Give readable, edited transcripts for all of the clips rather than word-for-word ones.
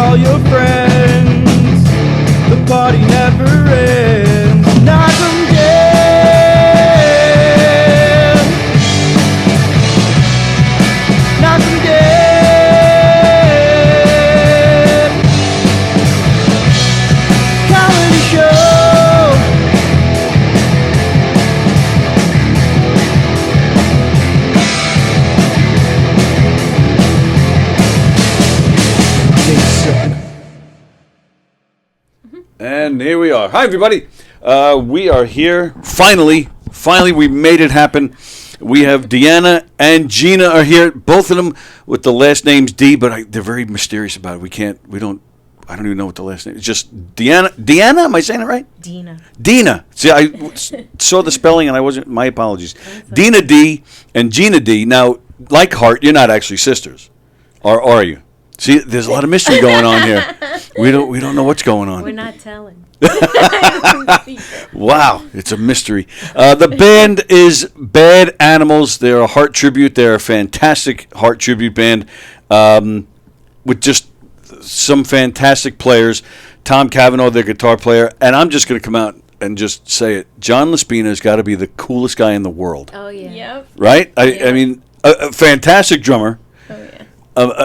all your friends. The party never ends. Knockem Jam. Knockem Jam. Comedy show. And here we are. Hi, everybody. We are here. Finally, we made it happen. We have Deanna and Gina are here. Both of them with the last names D, but they're very mysterious about it. I don't even know what the last name is. It's just Deanna. Deanna, am I saying it right? Dina. See, I saw the spelling and I wasn't. My apologies. Dina D and Gina D. Now, like Hart, you're not actually sisters, or are you? See, there's a lot of mystery going on here. We don't know what's going on. We're not telling. Wow, it's a mystery. The band is Bad Animals. They're a Heart tribute. They're a fantastic Heart tribute band with just some fantastic players. Tom Cavanaugh, their guitar player, and I'm just going to come out and just say it. John Laspina has got to be the coolest guy in the world. Oh yeah. Yep. Right? I mean, a fantastic drummer. Oh yeah.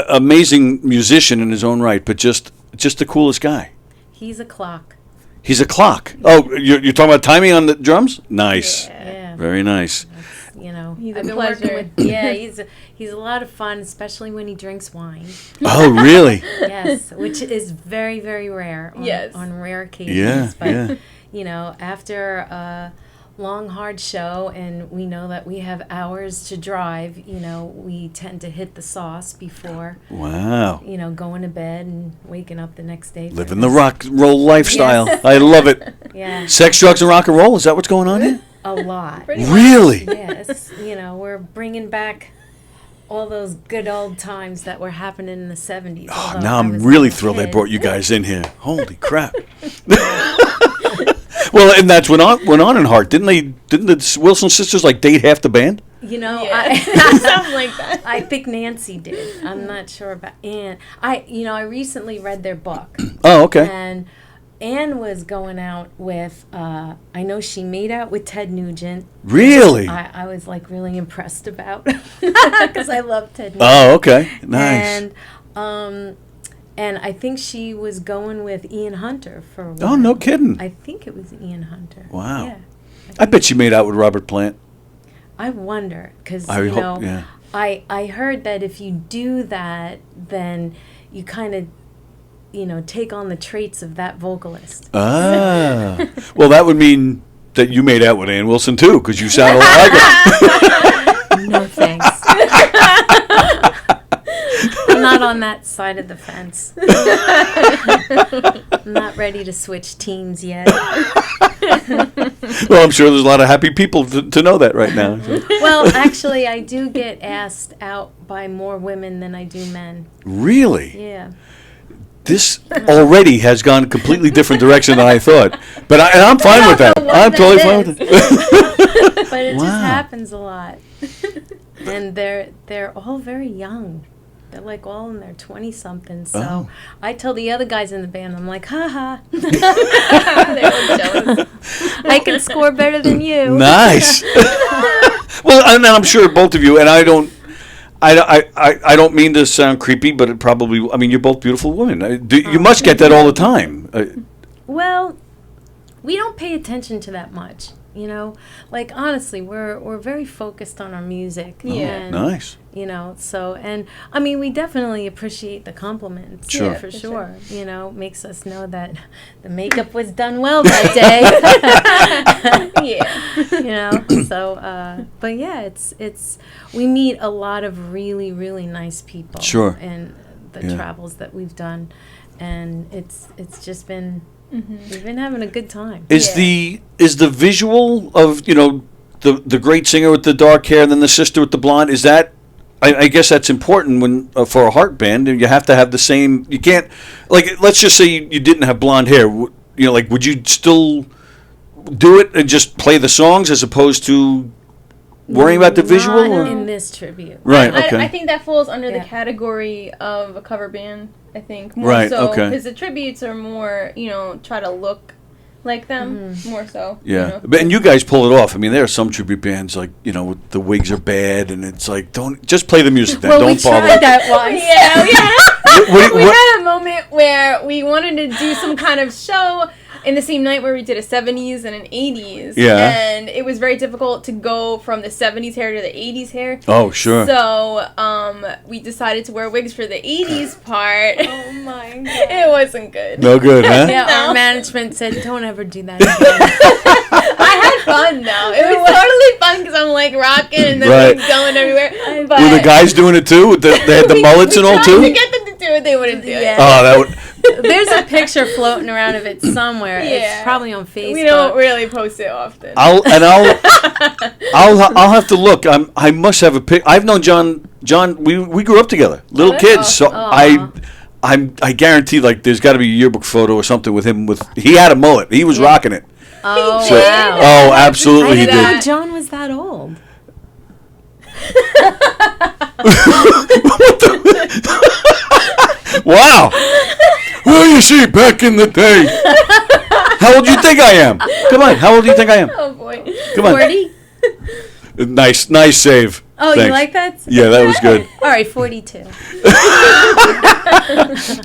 Amazing musician in his own right, but just the coolest guy. He's a clock. He's a clock. Oh, you're talking about timing on the drums? Nice. Yeah. Very nice. That's, He's I've a been working pleasure. with. He's a lot of fun, especially when he drinks wine. Oh, really? Yes, which is very, very rare. Yes. On rare occasions. Yeah, But after a long, hard show, and we know that we have hours to drive, we tend to hit the sauce before, Wow. going to bed and waking up the next day. Living the rock and roll lifestyle. Yes. I love it. Yeah, Sex, drugs, and rock and roll. Is that what's going on here? a lot. Pretty much. Really? Yes, we're bringing back all those good old times that were happening in the 70s. Oh, although now I I'm was really a thrilled I kid. brought you guys in here. Holy crap. Well, and that's went on in Heart. Didn't the Wilson sisters date half the band? Yeah. Something like that. I think Nancy did. I'm not sure about Ann. I recently read their book. Oh, okay. And Ann was going out with, I know she made out with Ted Nugent. Really? I was really impressed about because I love Ted Nugent. Oh, okay. Nice. And I think she was going with Ian Hunter for a while. Oh, no kidding. I think it was Ian Hunter. Wow. Yeah. I bet she made out with Robert Plant. I wonder, because, I hope, yeah. I heard that if you do that, then you kind of, take on the traits of that vocalist. Ah. Well, that would mean that you made out with Ann Wilson, too, because you sound a lot like her. No thanks. I'm not on that side of the fence. I'm not ready to switch teams yet. Well, I'm sure there's a lot of happy people to know that right now. So. Well, actually, I do get asked out by more women than I do men. Really? Yeah. This already has gone a completely different direction than I thought. But I'm fine with that. I'm totally fine with it. But it Wow. just happens a lot. And they're all very young. They're all in their 20-somethings. So Oh. I tell the other guys in the band, I'm like, ha. They were jealous. I can score better than you. Nice. Well, and I'm sure both of you, and I don't mean to sound creepy, but it probably, you're both beautiful women. You must get that all the time. Well, we don't pay attention to that much. Honestly, we're very focused on our music. Yeah. And, Nice. So, and we definitely appreciate the compliments. Sure. Yeah, for sure. Makes us know that the makeup was done well that day. Yeah. So, but yeah, it's, we meet a lot of really, really nice people. Sure. In the Yeah. travels that we've done. And it's just been, we've been having a good time. Is the visual of the great singer with the dark hair and then the sister with the blonde, is that, I guess that's important when for a Heart band, and you have to have the same. You can't, let's just say you didn't have blonde hair. Would you still do it and just play the songs as opposed to worrying about the visual? Not Or? in this tribute. Right. Okay. I think that falls under the Yeah. category of a cover band. I think more Right, so okay. because the tributes are more, try to look like them more so. Yeah, but and you guys pull it off. I mean, there are some tribute bands like the wigs are bad, and it's like don't just play the music. Then Well, don't we bother. tried that once. We had a moment where we wanted to do some kind of show in the same night where we did a 70s and an 80s. Yeah. And it was very difficult to go from the 70s hair to the 80s hair. Oh, sure. So we decided to wear wigs for the 80s part. Oh my god. It wasn't good. No good, huh? Yeah, No. our management said, "Don't ever do that again." I had fun though. It was totally fun because I'm like rocking and the Right. wigs going everywhere. But Were the guys doing it too? They had the mullets and all we tried to too. get them to do it. They wouldn't do it. Yeah. Oh, that would. There's a picture floating around of it somewhere. Yeah. It's probably on Facebook. We don't really post it often. I'll have to look. I must have a pic. I've known John. We grew up together, little that's kids. So awesome. I guarantee there's got to be a yearbook photo or something with him. He had a mullet. He was rocking it. Oh, So- wow. Oh, I absolutely, he didn't know did. John was that old. Wow. Well, you see, back in the day. How old do you think I am? Come on. How old do you think I am? Oh boy. Come on. 40? Nice save. Oh, Thanks. you like that? Yeah, that was good. All right, 42.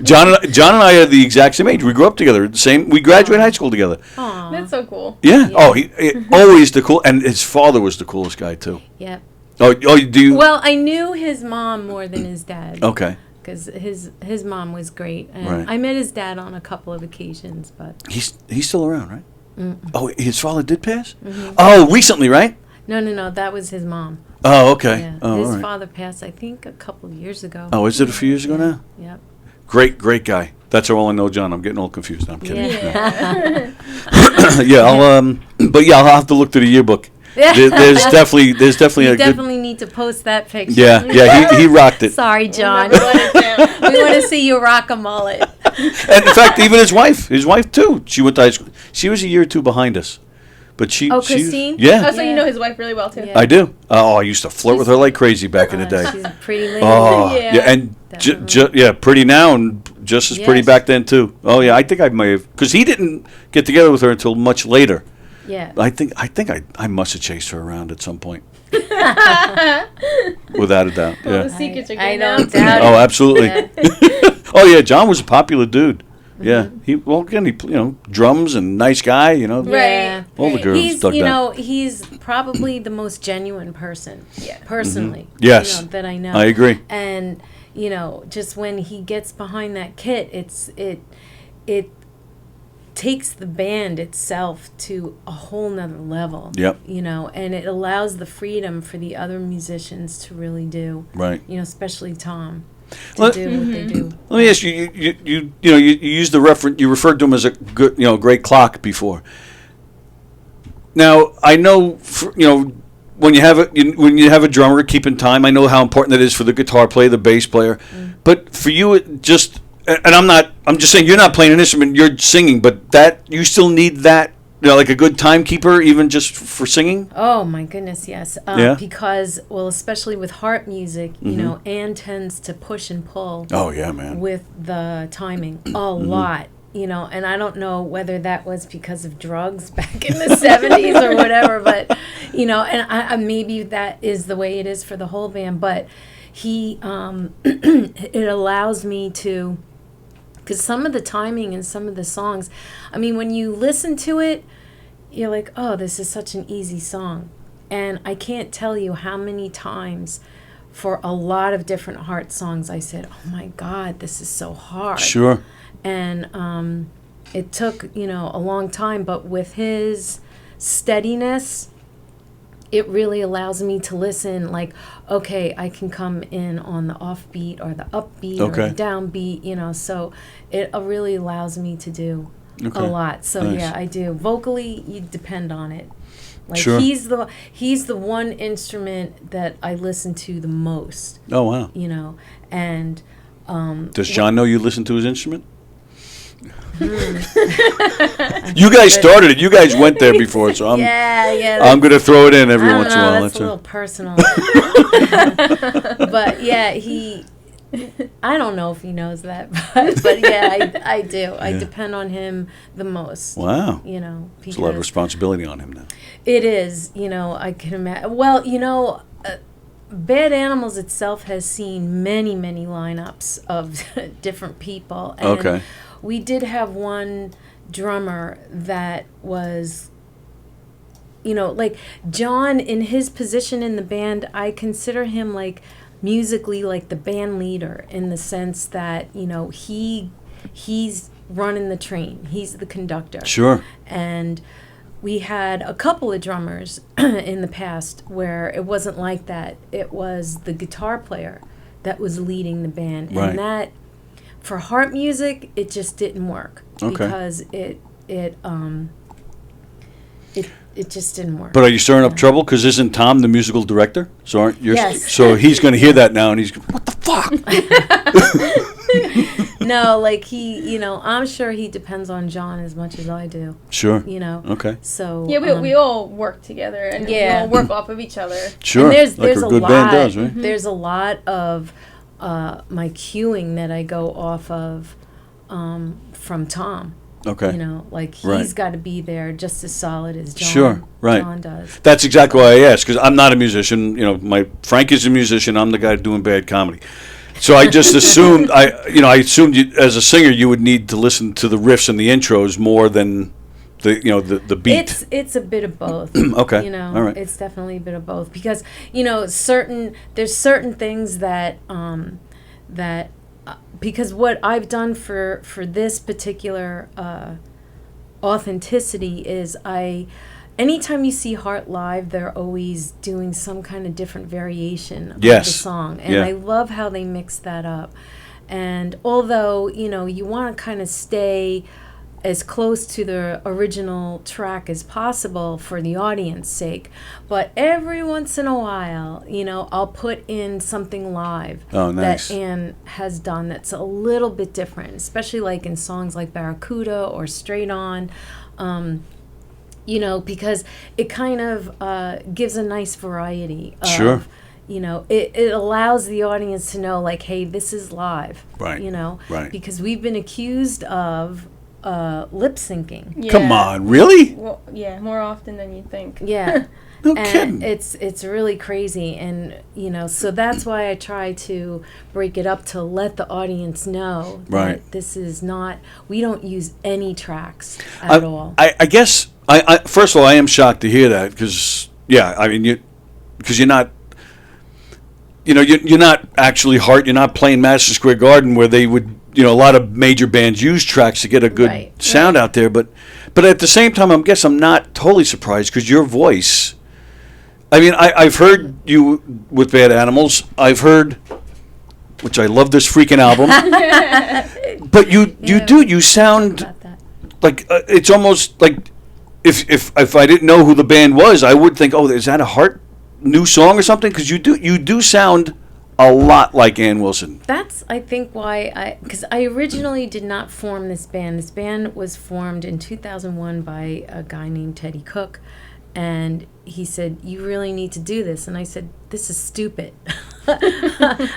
John and I are the exact same age. We grew up together. We graduated high school together. Aw. That's so cool. Yeah. Oh, he always the cool. And his father was the coolest guy too. Yep. Oh, do you? Well, I knew his mom more than his dad. Okay. Because his mom was great. And Right. I met his dad on a couple of occasions, but He's still around, right? Oh, his father did pass. Oh, recently, right? no, that was his mom. Oh, okay. Yeah. Oh, His all right. father passed, I think, a couple of years ago. Oh, is it a few years ago now? Yep. Great guy. That's all I know, John. I'm getting all confused. No, I'm kidding. Yeah. Yeah, I'll have to look through the yearbook. There's definitely You a good. definitely need to post that picture. Yeah, he rocked it. Sorry, John. Never let it down. We want to see you rock a mullet. And in fact, even his wife too. She went to high school. She was a year or two behind us, but she. Oh, she- Christine? Yeah, Oh, so you know his wife really well too. Yeah. I do. Oh, I used to flirt with her like crazy back in the day. She's a pretty lady. Oh, Yeah. yeah, and Definitely. pretty now and just as pretty Yes. back then too. Oh yeah, I think I may have because he didn't get together with her until much later. Yeah. I think I must have chased her around at some point, without a doubt. All the Yeah. secrets are I getting don't out. doubt Oh, it. absolutely. Yeah. Oh yeah, John was a popular dude. Yeah, he drums and nice guy. Right. Yeah. All the Right. girls He's, dug that. he's probably the most genuine person. Yeah. Personally. Yes. That I know. I agree. And, just when he gets behind that kit, it takes the band itself to a whole nother level. Yep. And it allows the freedom for the other musicians to really do. Right. Especially Tom. To Let- do what they do. Let me ask you. You used the reference. You referred to him as a good, great clock before. Now I know, when you have a drummer keeping time. I know how important that is for the guitar player, the bass player. But for you, it just and I'm just saying you're not playing an instrument. You're singing, but that you still need that. Like a good timekeeper, even just for singing. Oh my goodness, yes. Yeah? Because, especially with harp music, Anne tends to push and pull Oh yeah, man. with the timing a lot. And I don't know whether that was because of drugs back in the 70s or whatever, but and I maybe that is the way it is for the whole band. But he, it allows me to. Because some of the timing and some of the songs, when you listen to it, you're like, oh, this is such an easy song. And I can't tell you how many times for a lot of different heart songs I said, oh my God, this is so hard. Sure. And it took, a long time, but with his steadiness, it really allows me to listen like, okay, I can come in on the offbeat or the upbeat or Okay. the downbeat, so it really allows me to do Okay. a lot. So Nice. yeah, I do. Vocally, you depend on it. Like Sure. he's the one instrument that I listen to the most, Oh wow. and Does John know you listen to his instrument? You guys started it. You guys went there before, so yeah. I'm going to throw it in every I don't once in a know, while. that's a little personal. But yeah, I don't know if he knows that, but yeah, I do. I depend on him the most. Wow. You know, There's a lot of responsibility on him now. it is, you know, I can imagine. Well, you know, Bad Animals itself has seen many, many lineups of different people. And Okay. we did have one drummer that was, you know, like John, in his position in the band, I consider him like musically like the band leader, in the sense that, you know, he's running the train. He's the conductor. Sure. And we had a couple of drummers in the past where it wasn't like that. It was the guitar player that was leading the band. Right. And that, for heart music, it just didn't work. Okay. Because it just didn't work. But are you stirring up trouble? Because isn't Tom the musical director? So aren't you? Yes. So he's going to hear that now, and he's what the fuck? No, like you know, I'm sure he depends on John as much as I do. Sure. You know. Okay. So Yeah, we all work together and we all work off of each other. Sure. And there's like a a good lot. band does, right? There's a lot of my cueing that I go off of from Tom. Okay. You know, like he's Right. got to be there just as solid as John. Sure, right. John does. That's exactly why I asked, because I'm not a musician. You know, Frank is a musician. I'm the guy doing bad comedy. So I just assumed, I assumed you, as a singer, you would need to listen to the riffs and the intros more than the beat. It's a bit of both. Okay, You know, all right. it's definitely a bit of both, because you know there's certain things that because what I've done for this particular authenticity is anytime you see Heart live, they're always doing some kind of different variation of Yes. the song. And Yeah. I love how they mix that up. And although, you know, you want to kind of stay as close to the original track as possible for the audience's sake, but every once in a while, you know, I'll put in something live Oh, nice. that Anne has done that's a little bit different, especially like in songs like Barracuda or Straight On. You know, because it kind of gives a nice variety of, Sure. you know, it allows the audience to know, like, hey, this is live. Right, You know? right. Because we've been accused of lip syncing. Yeah. Come on, really? Well, yeah, more often than you'd think. Yeah. No And kidding. it's really crazy. And, you know, so that's why I try to break it up to let the audience know Right. that this is not, we don't use any tracks at all. I guess I first of all, I am shocked to hear that, because I mean because you're not. You know, you're not actually Heart. You're not playing Madison Square Garden, where they would, you know, a lot of major bands use tracks to get a good Right. sound out there. But at the same time, I'm not totally surprised, because your voice. I mean, I've heard you with Bad Animals. I've heard, which I love this freaking album. But you sound About that. like it's almost like if I didn't know who the band was, I would think, oh, is that a Heart new song or something? Because you do sound a lot like Ann Wilson. That's, I think, why because I originally did not form this band. This band was formed in 2001 by a guy named Teddy Cook, and he said, you really need to do this. And I said, this is stupid. And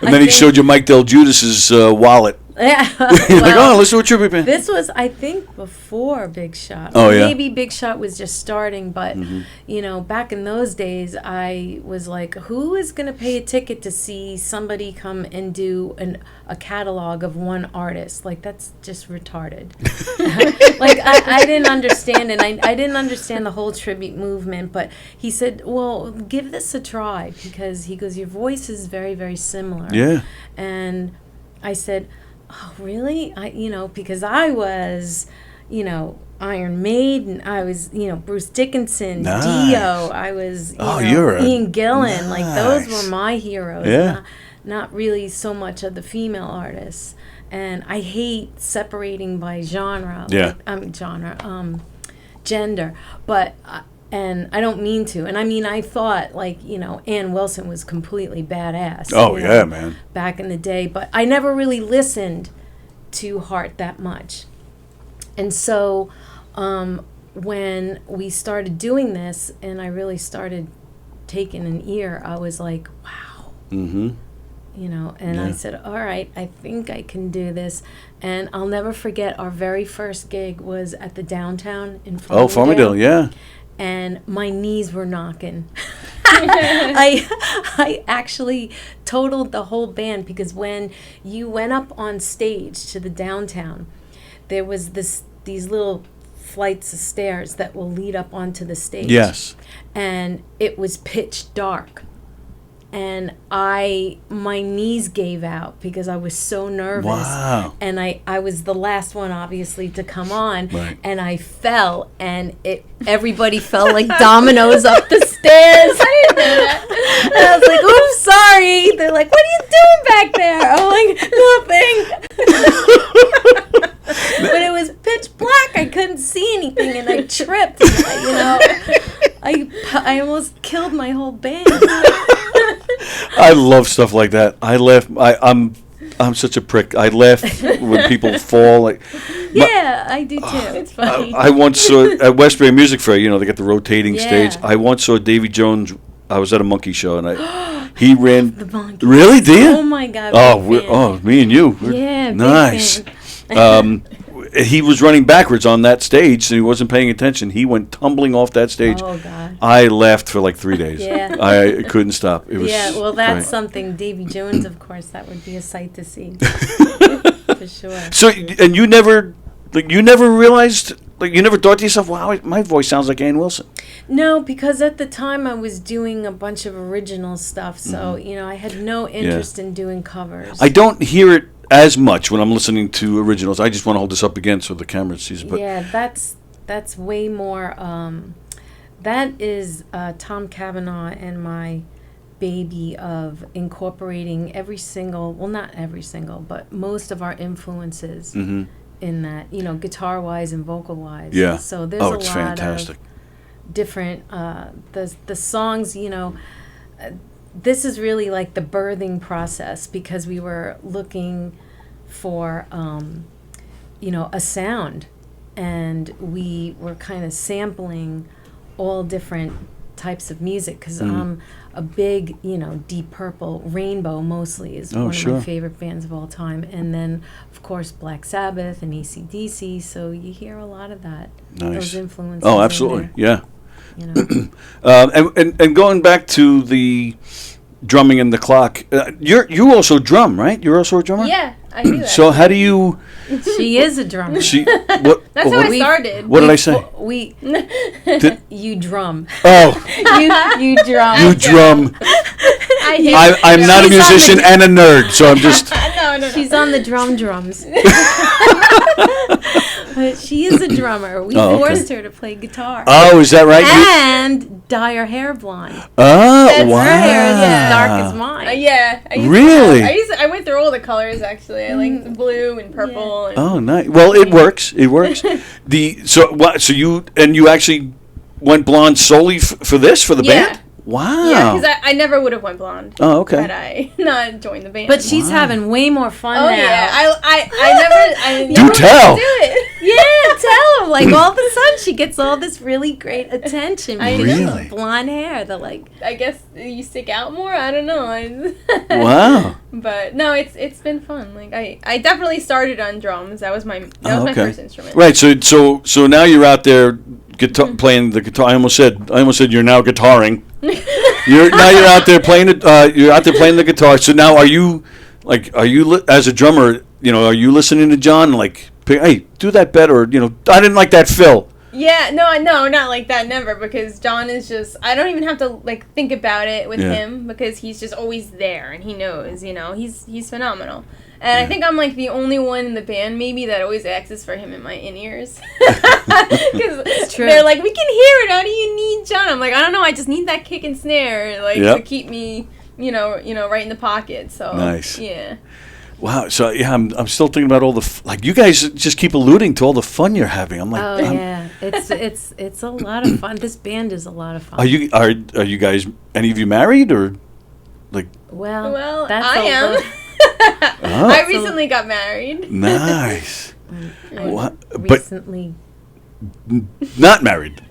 then he showed you Mike Del Judas's wallet. Yeah. You're like, Well, oh, listen to a tribute band. this was, I think, before Big Shot. Oh, Or yeah. Maybe Big Shot was just starting, but, you know, back in those days, I was like, who is going to pay a ticket to see somebody come and do a catalog of one artist? Like, that's just retarded. Like, I didn't understand, and I didn't understand the whole tribute movement, but he said, well, give this a try, because he goes, your voice is very, very similar. Yeah. And I said, oh, really? Because I was, Iron Maiden. I was, Bruce Dickinson, Nice. Dio. I was, you're Ian Gillan. Like, those nice. were my heroes. Yeah. Not really so much of the female artists. And I hate separating by genre. Yeah. Gender. But... and I don't mean to. And I mean, I thought, Ann Wilson was completely badass. Oh, yeah, man. Back in the day. But I never really listened to Heart that much. And so when we started doing this and I really started taking an ear, I was like, wow. Mm-hmm. You know, and I said, all right, I think I can do this. And I'll never forget our very first gig was at the downtown in Farmingdale. Oh, Farmingdale, yeah. And my knees were knocking. I actually totaled the whole band because when you went up on stage to the downtown, there was these little flights of stairs that will lead up onto the stage. Yes. And it was pitch dark. And my knees gave out because I was so nervous. Wow. And I was the last one, obviously, to come on. Right. And I fell, and everybody fell like dominoes up the stairs. I didn't know that. And I was like, oops, sorry. They're like, what are you doing back there? I'm like, nothing. But it was pitch black. I couldn't see anything, and I tripped. I almost killed my whole band. I love stuff like that. I laugh. I'm such a prick. I laugh when people fall. Yeah, I do too. It's funny. I once saw at Westbury Music Fair. You know, they got the rotating Yeah. stage. I once saw Davy Jones. I was at a monkey show, and he ran. The monkey. Really? Do you? Oh my God. Oh, me and you. Yeah. Big Nice. fan. He was running backwards on that stage, and he wasn't paying attention. He went tumbling off that stage. Oh God. I laughed for like 3 days. Yeah. I couldn't stop. It was Well, that's great. something. Davy Jones, of course, that would be a sight to see. For sure. So, and you never realized, you never thought to yourself, wow, my voice sounds like Ann Wilson. No, because at the time I was doing a bunch of original stuff, so I had no interest in doing covers. I don't hear it as much when I'm listening to originals. I just want to hold this up again so the camera sees it. But yeah, that's way more. That is Tom Cavanaugh and my baby of incorporating every single, well, not every single, but most of our influences in that, guitar wise and vocal wise. Yeah. So there's Oh, a it's lot fantastic. of different the songs. This is really like the birthing process because we were looking for a sound, and we were kind of sampling all different types of music because I'm a big Deep Purple, Rainbow mostly is one of my favorite bands of all time, and then of course Black Sabbath and AC/DC, so you hear a lot of that. Nice. Those influences. Oh, in absolutely. there, Yeah. And going back to the drumming and the clock, you also drum, right? You're also a drummer? Yeah, I do that. So how do you... She is a drummer. That's how I started. What did I say? You drum. Oh, You drum. you drum. I'm not a musician and a nerd, so I'm just... No. She's on the drums. But she is a drummer. We forced her to play guitar. Oh, is that right? And dye her hair blonde. Oh, That's wow. her hair is As dark as mine. Yeah. Really? I went through all the colors actually. I like the blue and purple. And Oh, nice. Well, it works. It works. So you actually went blonde solely for this, for the band? Wow. Yeah, because I never would have went blonde. Oh, okay. Had I not joined the band. But she's having way more fun now. yeah, I never. Do tell. Do it. Yeah, tell him. Like, all of a sudden, she gets all this really great attention. I because she has Really? blonde hair. They're like, I guess you stick out more. I don't know. Wow. But no, it's been fun. Like I definitely started on drums. That was my first instrument. Right. So now you're out there playing the guitar. I almost said you're now guitaring. You're out there playing it. You're out there playing the guitar. So now are you as a drummer? Are you listening to John like, hey, do that better? I didn't like that fill. Yeah, no, not like that, never, because John is just, I don't even have to, think about it with him, because he's just always there, and he knows, he's phenomenal. And I think I'm, the only one in the band, maybe, that always asks for him in my in-ears. Because they're like, we can hear it, how do you need John? I'm like, I don't know, I just need that kick and snare, to keep me, right in the pocket, so. Nice. Yeah. Wow. So I'm still thinking about all the you guys just keep alluding to all the fun you're having. I'm like, yeah, it's a lot of fun. This band is a lot of fun. Are you guys, any of you married or like? Well, Well, that's I am. Oh. I recently got married. Nice. What? But Recently not married.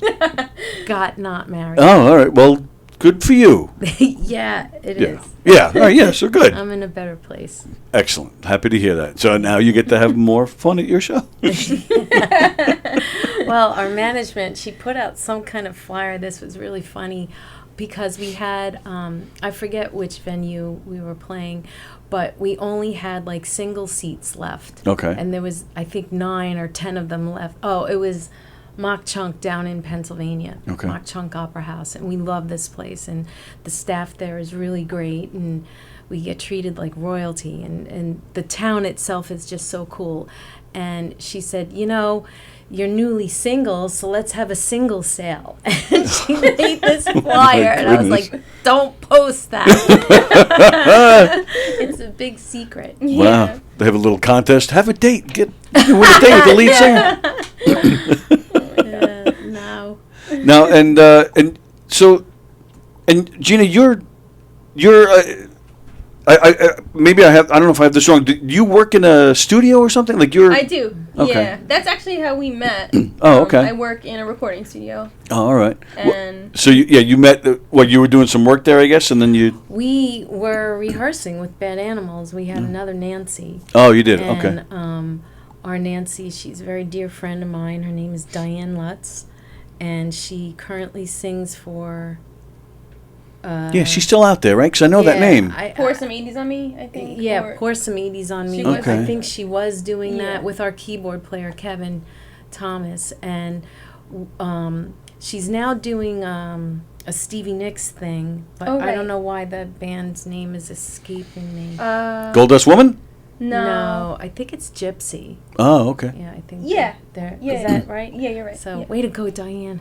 got not married. Oh, all right. Well, good for you. Yeah, it is. Yeah. All right. Yeah. So good. I'm in a better place. Excellent. Happy to hear that. So now you get to have more fun at your show. Well, our management, she put out some kind of flyer. This was really funny because we had, I forget which venue we were playing, but we only had like single seats left. Okay. And there was, I think, 9 or 10 of them left. Oh, it was Mock Chunk down in Pennsylvania. Okay. Mock Chunk Opera House. And we love this place. And the staff there is really great. And we get treated like royalty. And the town itself is just so cool. And she said, you know, you're newly single, so let's have a single sale. And she made this flyer, and I was goodness. like, don't post that. It's a big secret. Wow. They have a little contest. Have a date. You can win a date with the lead singer. No. Now, and so, and Gina, you're I maybe I don't know if I have this wrong. Do you work in a studio or something? Like you're I do. Okay. Yeah, that's actually how we met. Oh, okay. I work in a recording studio, Oh, all right. and So you met you were doing some work there, I guess, and then you We were rehearsing with Bad Animals. We had another Nancy. you did. And Okay. our Nancy, she's a very dear friend of mine. Her name is Diane Lutz, and she currently sings for. Yeah, she's still out there, right? Because I know that name. pour some 80s on me, I think. Yeah, or- pour some 80s on me. She was- Okay. I think she was doing Yeah. that with our keyboard player, Kevin Thomas. And she's now doing a Stevie Nicks thing, but Oh, I right. don't know why the band's name is escaping me. Gold Dust Woman? No, I think it's Gypsy. Oh, okay. Yeah, I think. Yeah. Is Yeah. that right? Yeah, you're right. So yeah. way to go, Diane.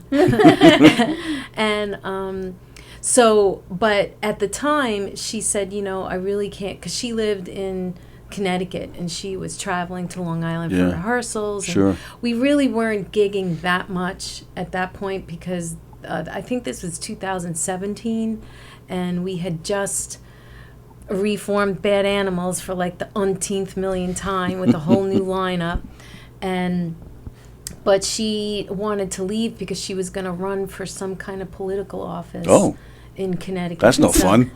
And so, but at the time, she said, you know, I really can't, because she lived in Connecticut and she was traveling to Long Island Yeah. for rehearsals. And Sure. we really weren't gigging that much at that point because I think this was 2017, and we had just reformed Bad Animals for like the umpteenth million time with a whole new lineup. But she wanted to leave because she was going to run for some kind of political office in Connecticut. That's no So, fun.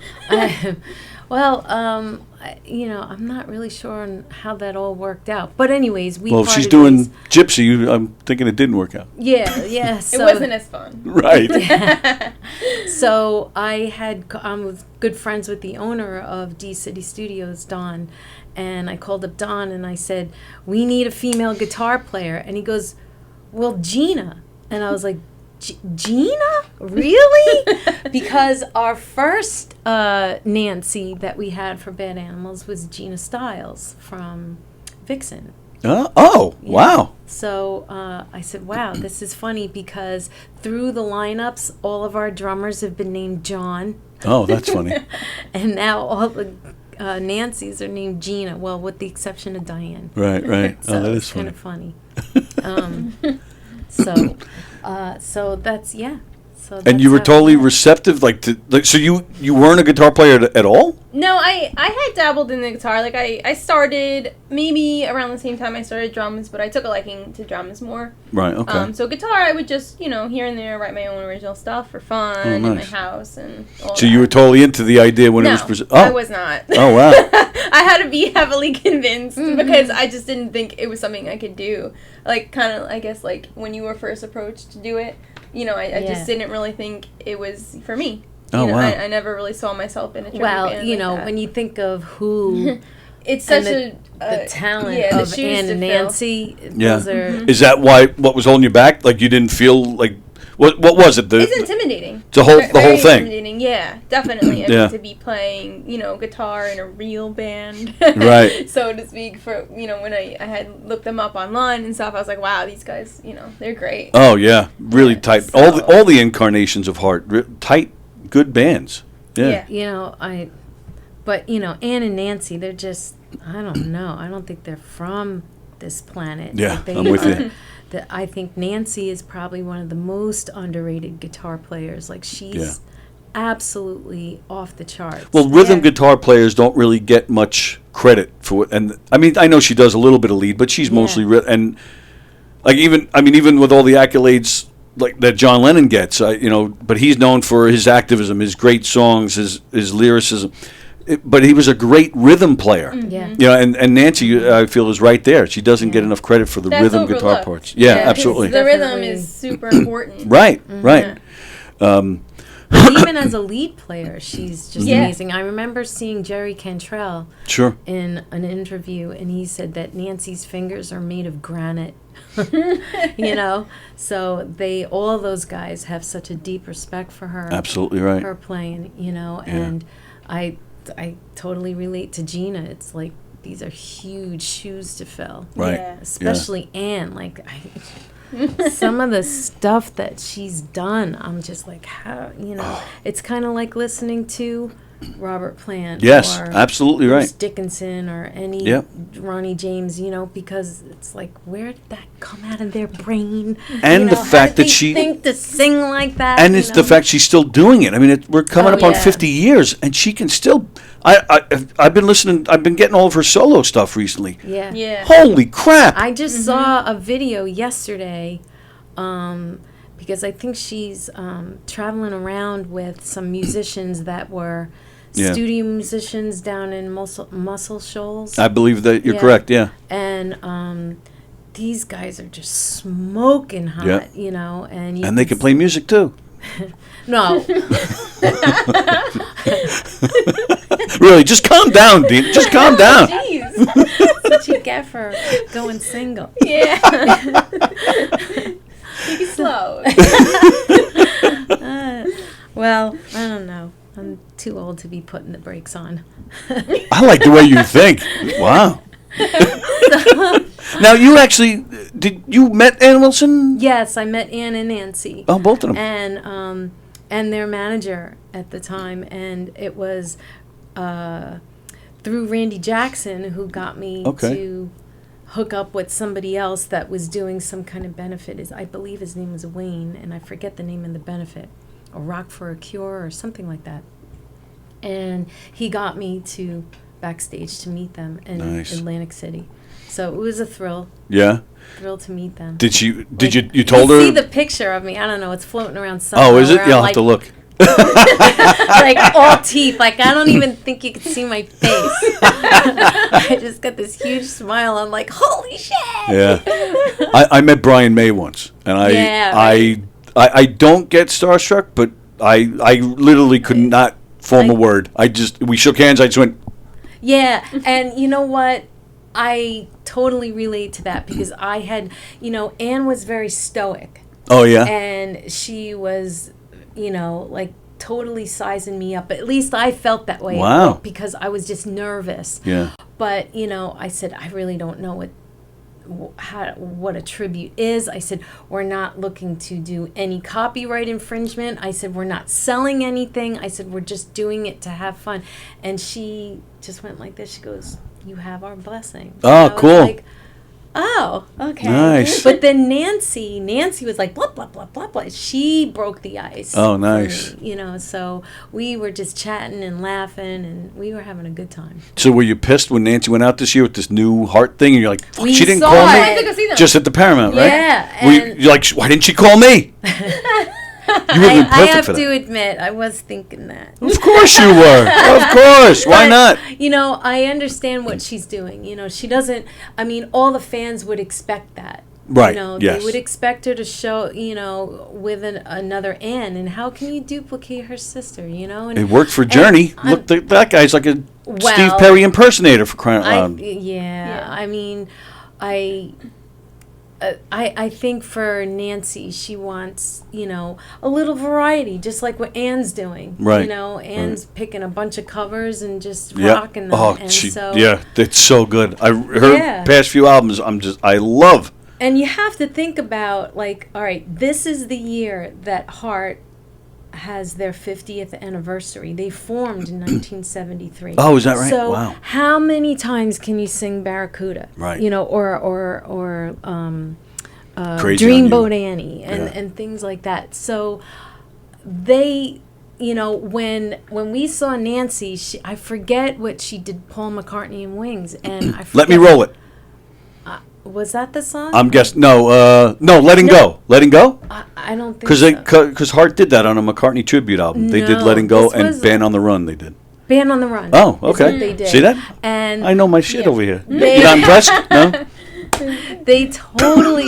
you know, I'm not really sure on how that all worked out. But anyways, we Well, if she's parted doing ways. Gypsy, I'm thinking it didn't work out. Yeah. It So, wasn't as fun. Right. So I'm with good friends with the owner of D City Studios, Don, and I called up Don and I said, we need a female guitar player. And he goes, well, Gina. And I was like, Gina? Really? Because our first Nancy that we had for Bad Animals was Gina Stiles from Vixen. Wow. So I said, wow, this is funny because through the lineups, all of our drummers have been named John. Oh, that's funny. And now all the Nancys are named Gina, well, with the exception of Diane. Right. So Oh, that it's is kind funny. of funny. So that's, yeah. So And you were that's how- totally receptive, so you weren't a guitar player at all? No, I had dabbled in the guitar. Like, I started maybe around the same time I started drums, but I took a liking to drums more. Right. Okay. So guitar, I would just, here and there write my own original stuff for fun in my nice. house and all So that. you were totally into the idea when it was No, presented. I was not. Oh wow. I had to be heavily convinced because I just didn't think it was something I could do. Like, kind of, I guess, like, when you were first approached to do it, I just didn't really think it was for me. Oh, wow. I never really saw myself in a tribute Well, band like that. when you think of who it's and such the talent the of shoes Ann to and fill. Nancy, Yeah. those are... Is that what was holding you back? Like you didn't feel like what was it? It's intimidating. The whole Very thing. Intimidating, yeah, definitely. I Yeah. mean, to be playing, guitar in a real band, Right. so to speak. For when I had looked them up online and stuff, I was like, wow, these guys, they're great. Oh yeah, really tight. So- All the incarnations of Heart, tight, good bands. Yeah. But Ann and Nancy, they're just, I don't know. I don't think they're from this planet. Yeah, But they I'm with you. are- I think Nancy is probably one of the most underrated guitar players. Like she's absolutely off the charts. Well, rhythm Yeah. guitar players don't really get much credit for it. And I mean, I know she does a little bit of lead, but she's mostly and like even with all the accolades like that John Lennon gets, but he's known for his activism, his great songs, his lyricism. But he was a great rhythm player. Yeah. And Nancy, I feel, is right there. She doesn't get enough credit for the That's rhythm guitar overlooked. parts. Yeah, Yeah, 'cause absolutely. The rhythm Definitely. is super important. Right, right. Even as a lead player, she's just Yeah. amazing. I remember seeing Jerry Cantrell Sure. in an interview, and he said that Nancy's fingers are made of granite. So all those guys have such a deep respect for her. Absolutely right. Her playing, and I totally relate to Gina. It's like these are huge shoes to fill. Right. Yeah. Especially Anne, some of the stuff that she's done, I'm just like, how, it's kind of like listening to Robert Plant. Yes, or absolutely Bruce right. Dickinson or any Yep. Ronnie James, because it's like, where did that come out of their brain? And the how fact did that they she- think to sing like that. And it's the fact she's still doing it. I mean, we're coming Oh, up on yeah. 50 years, and she can still. I've been listening. I've been getting all of her solo stuff recently. Yeah. Yeah. Holy crap! I just saw a video yesterday, because I think she's traveling around with some musicians that were Yeah. studio musicians down in Muscle Shoals. I believe that you're Yeah. correct. Yeah. And these guys are just smoking hot, Yeah. and you And they can play music too. No, Really, just calm down, Dean. Just calm down. Jeez. that's what you get for going single. Yeah. Take it slow. Well, I don't know. I'm too old to be putting the brakes on. I like the way you think. Wow. Now you actually you met Ann Wilson? Yes, I met Ann and Nancy. Oh, both of them. And their manager at the time, and it was through Randy Jackson who got me to hook up with somebody else that was doing some kind of benefit. I believe his name was Wayne, and I forget the name of the benefit, a Rock for a Cure or something like that. And he got me to backstage to meet them in Atlantic City. So it was a thrill Yeah. to meet them. Did you Like, you told her? see the picture of me. I don't know. It's floating around somewhere. Oh, is it? where Yeah, I'm I'll have to look. like all teeth. Like I don't even think you can see my face. I just got this huge smile. I'm like, holy shit! Yeah. I met Brian May once, and I don't get starstruck, but I literally could not form a word. We shook hands. I just went. Yeah, and you know what? I totally relate to that because I had, Anne was very stoic. Oh yeah. And she was, like totally sizing me up. At least I felt that way. Wow. Because I was just nervous. Yeah. But, I said, I really don't know what a tribute is. I said, we're not looking to do any copyright infringement. I said, we're not selling anything. I said, we're just doing it to have fun. And she just went like this. She goes, you have our blessing. Oh, I was cool. like, oh, okay. Nice. But then Nancy was like, blah, blah, blah, blah, blah. She broke the ice. Oh, for nice. me, so we were just chatting and laughing, and we were having a good time. So were you pissed when Nancy went out this year with this new heart thing? And you're like, fuck, We she didn't saw call it. me? I went to go see them. Just at the Paramount, right? Yeah, You're like, why didn't she call me? You would have been I perfect have for to that. admit, I was thinking that. Of course you were. Of course. Why not? I understand what she's doing. She doesn't, all the fans would expect that. Right, They yes. would expect her to show, with another Anne. And how can you duplicate her sister, And It worked for Journey. Look, that guy's like a Steve Perry impersonator for crying out loud. I think for Nancy, she wants, a little variety, just like what Anne's doing. Right. Anne's picking a bunch of covers and just Yeah. rocking them. Oh, and it's so good. Her Yeah. past few albums, I love. And you have to think about, like, all right, this is the year that Heart has their 50th anniversary. They formed in 1973. Oh, is that right? So Wow. how many times can you sing Barracuda? Right. Or Crazy on You. Dreamboat Annie and things like that. So they you know, when we saw Nancy, I forget what she did, Paul McCartney and Wings, and I forget, Let Me Roll It. Was that the song? I'm guessing. No, Letting Go. Letting Go? I don't think Because so. because Heart did that on a McCartney tribute album. They did No, Letting Go this and was- Band on the Run. They did. Band on the Run. Oh, is okay. what they did. See that? And I know my shit over here. They- You're not impressed? No?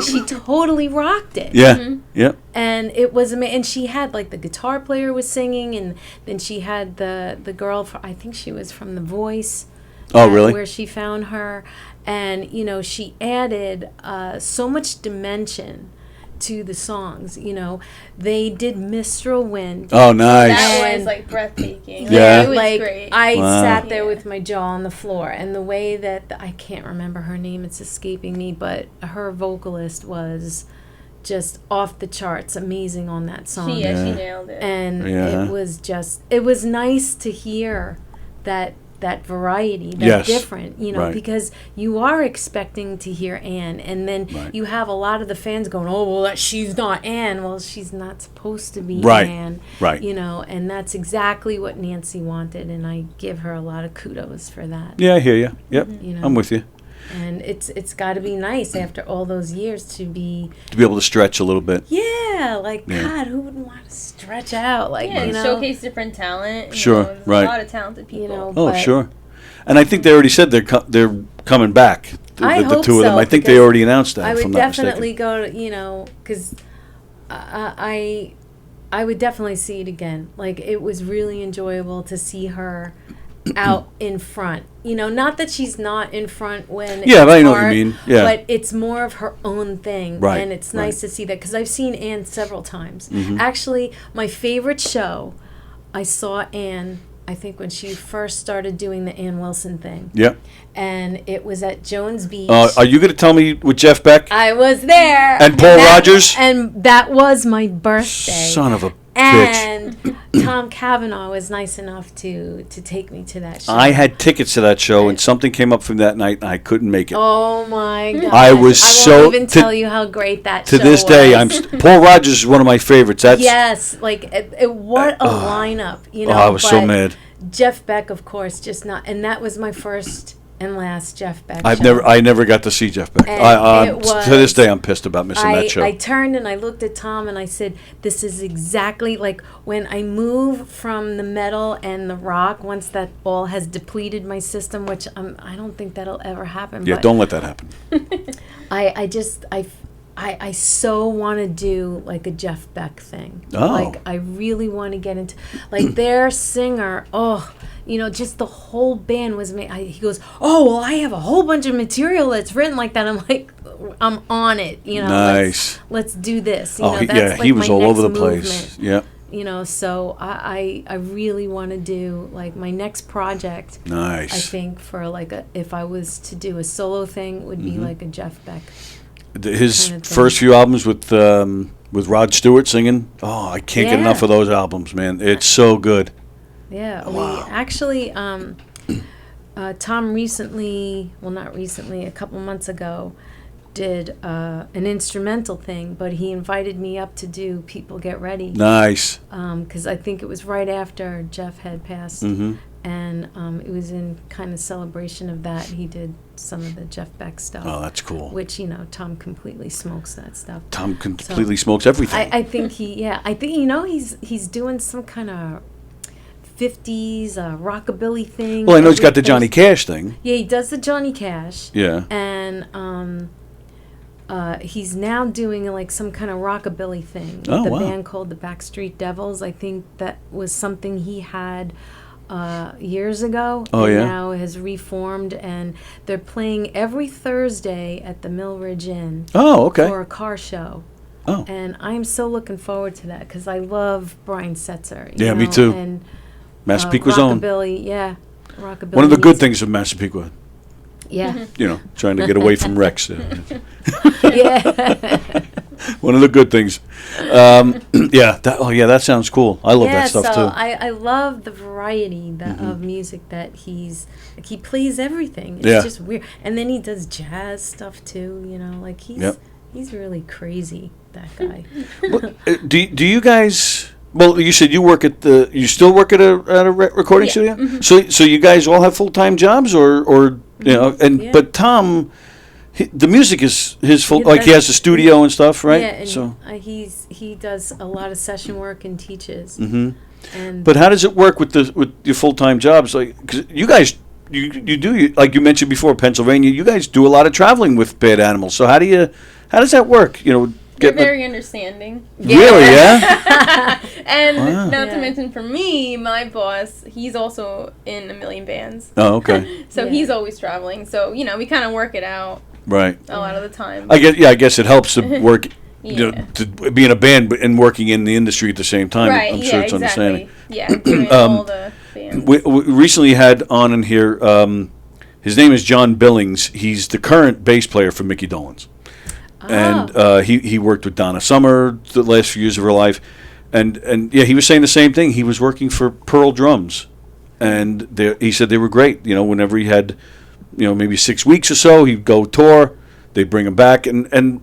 she totally rocked it. Yeah. Yeah. And it was amazing. And she had, like, the guitar player was singing, and then she had the girl, I think she was from The Voice. Oh, really? Where she found her. And, you know, she added so much dimension to the songs. You know, they did Mistral Wind. Oh, nice. That And- was like breathtaking. Like, Yeah. it was like great. I Wow. sat there Yeah. with my jaw on the floor, and the way that I can't remember her name, it's escaping me, but her vocalist was just off the charts, amazing on that song. she nailed it. And Yeah. it was nice to hear that variety, that Yes. different, you know, Right. because you are expecting to hear Anne, and then Right. you have a lot of the fans going, oh, well, she's not Anne. Well, she's not supposed to be Right. Anne. Right. You know, and that's exactly what Nancy wanted, and I give her a lot of kudos for that. Yeah, I hear you. Yep. You know, I'm with you. and it's got to be nice after all those years to be, To be able to stretch a little bit. like, Yeah. God, who wouldn't want to stretch out, like, Yeah, you and know, showcase different talent. You Sure, know, there's right. a lot of talented people. you know. Oh, but sure. And I think they already said they're coming back. I The hope two of them. so, I think they because already announced that. I if would I'm not definitely mistaken. go to, you know, because I would definitely see it again. Like, it was really enjoyable to see her out in front. You know, not that she's not in front when Yeah, it's but I know what you art, mean. Yeah. but it's more of her own thing. Right, And it's right. nice to see that, because I've seen Anne several times. Mm-hmm. Actually, my favorite show, I saw Anne, I think, when she first started doing the Ann Wilson thing. Yep. And it was at Jones Beach. Are you going to tell me with Jeff Beck? I was there. And Paul Rogers? And that was my birthday. Son of a bitch. And Tom Cavanaugh was nice enough to take me to that show. I had tickets to that show, and something came up from that night, and I couldn't make it. Oh my God! I was I so- won't even to- tell you how great that To show this day, was. Paul Rogers is one of my favorites. That's Yes, like what a lineup, you know. I was so but mad. Jeff Beck, of course, just not, and that was my first and last Jeff Beck. I show. never got to see Jeff Beck. And it To this was- day, I'm pissed about missing that show. I turned and I looked at Tom and I said, this is exactly like when I move from the metal and the rock, once that all has depleted my system, which I don't think that'll ever happen. Yeah, but don't let that happen. I so want to do like a Jeff Beck thing. Oh. Like, I really want to get into, like, their singer, you know, just the whole band was made. He goes, oh, well, I have a whole bunch of material that's written like that. I'm like, I'm on it, you know. Nice. Let's do this. You know, He that's like he was my all over the next place. movement, Yeah, You know, so I really want to do, like, my next project. nice. I think for like if I was to do a solo thing, would be like a Jeff Beck. His kind of thing. first few albums with Rod Stewart singing. Oh, I can't get Yeah. enough of those albums, man. It's so good. Yeah, Wow. we actually, Tom recently, well, not recently, a couple months ago, did an instrumental thing, but he invited me up to do People Get Ready. Nice. Because I think it was right after Jeff had passed. Mm-hmm. And it was in kind of celebration of that. He did some of the Jeff Beck stuff. Oh, that's cool. Which, you know, Tom completely smokes that stuff. Tom completely smokes everything. I think I think, you know, he's doing some kind of 50s rockabilly thing. Well, I know he's got the Every Johnny Thursday. Cash thing. Yeah, he does the Johnny Cash. Yeah. And he's now doing like some kind of rockabilly thing with Oh, the wow. band called the Backstreet Devils. I think that was something he had years ago. Oh, and yeah? now has reformed, and they're playing every Thursday at the Mill Ridge Inn Oh, okay. for a car show. Oh. And I'm so looking forward to that because I love Brian Setzer. Yeah, me too. And Massapequa's own. rockabilly, yeah, rockabilly. One of the good music. things of Massapequa. Yeah, You know, trying to get away from Rex. yeah. One of the good things. Yeah. That sounds cool. I love that stuff so too. I love the variety of music that he plays everything. It's Yeah. just weird. And then he does jazz stuff too, you know, like he's Yep. really crazy, that guy. Do you guys, Well, you said you still work at a recording Yeah. studio? Mhm. So you guys all have full-time jobs or you know, and Yeah. but Tom, the music is his full, Yeah, like he has a studio and stuff, right? Yeah, and So, he does a lot of session work and teaches. hmm And But how does it work with your full-time jobs? Like, 'cause you guys, you do, like you mentioned before, Pennsylvania, you guys do a lot of traveling with bad animals. So how does that work? You know, They're getting very understanding. really, yeah? And Wow. not to Yeah. mention for me, my boss, he's also in a million bands. Oh, okay. So Yeah. he's always traveling. So, we kind of work it out Right. a lot of the time. I guess it helps to work, you know, Yeah. to be in a band and working in the industry at the same time. Right, I'm yeah, sure it's exactly. understanding. Yeah, doing all the bands. We recently had on in here, his name is John Billings. He's the current bass player for Mickey Dolenz. And he worked with Donna Summer the last few years of her life. And yeah, he was saying the same thing. He was working for Pearl Drums. And he said they were great. You know, whenever he had, you know, maybe 6 weeks or so, he'd go tour. They'd bring him back. And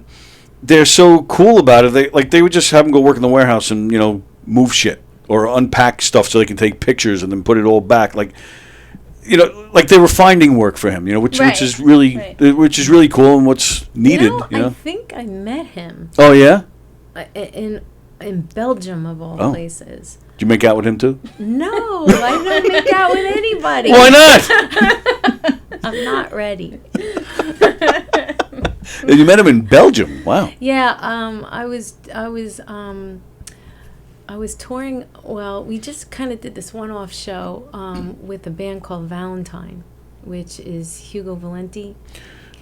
they're so cool about it. They would just have him go work in the warehouse and, you know, move shit or unpack stuff so they can take pictures and then put it all back. Like, you know, like they were finding work for him, you know, which is really cool and what's needed, you know. I think I met him Oh yeah? in Belgium of all places. Did you make out with him too? No, I don't make out with anybody. Why not? I'm not ready. You met him in Belgium. Wow. Yeah, I was touring. Well, we just kind of did this one-off show with a band called Valentine, which is Hugo Valenti.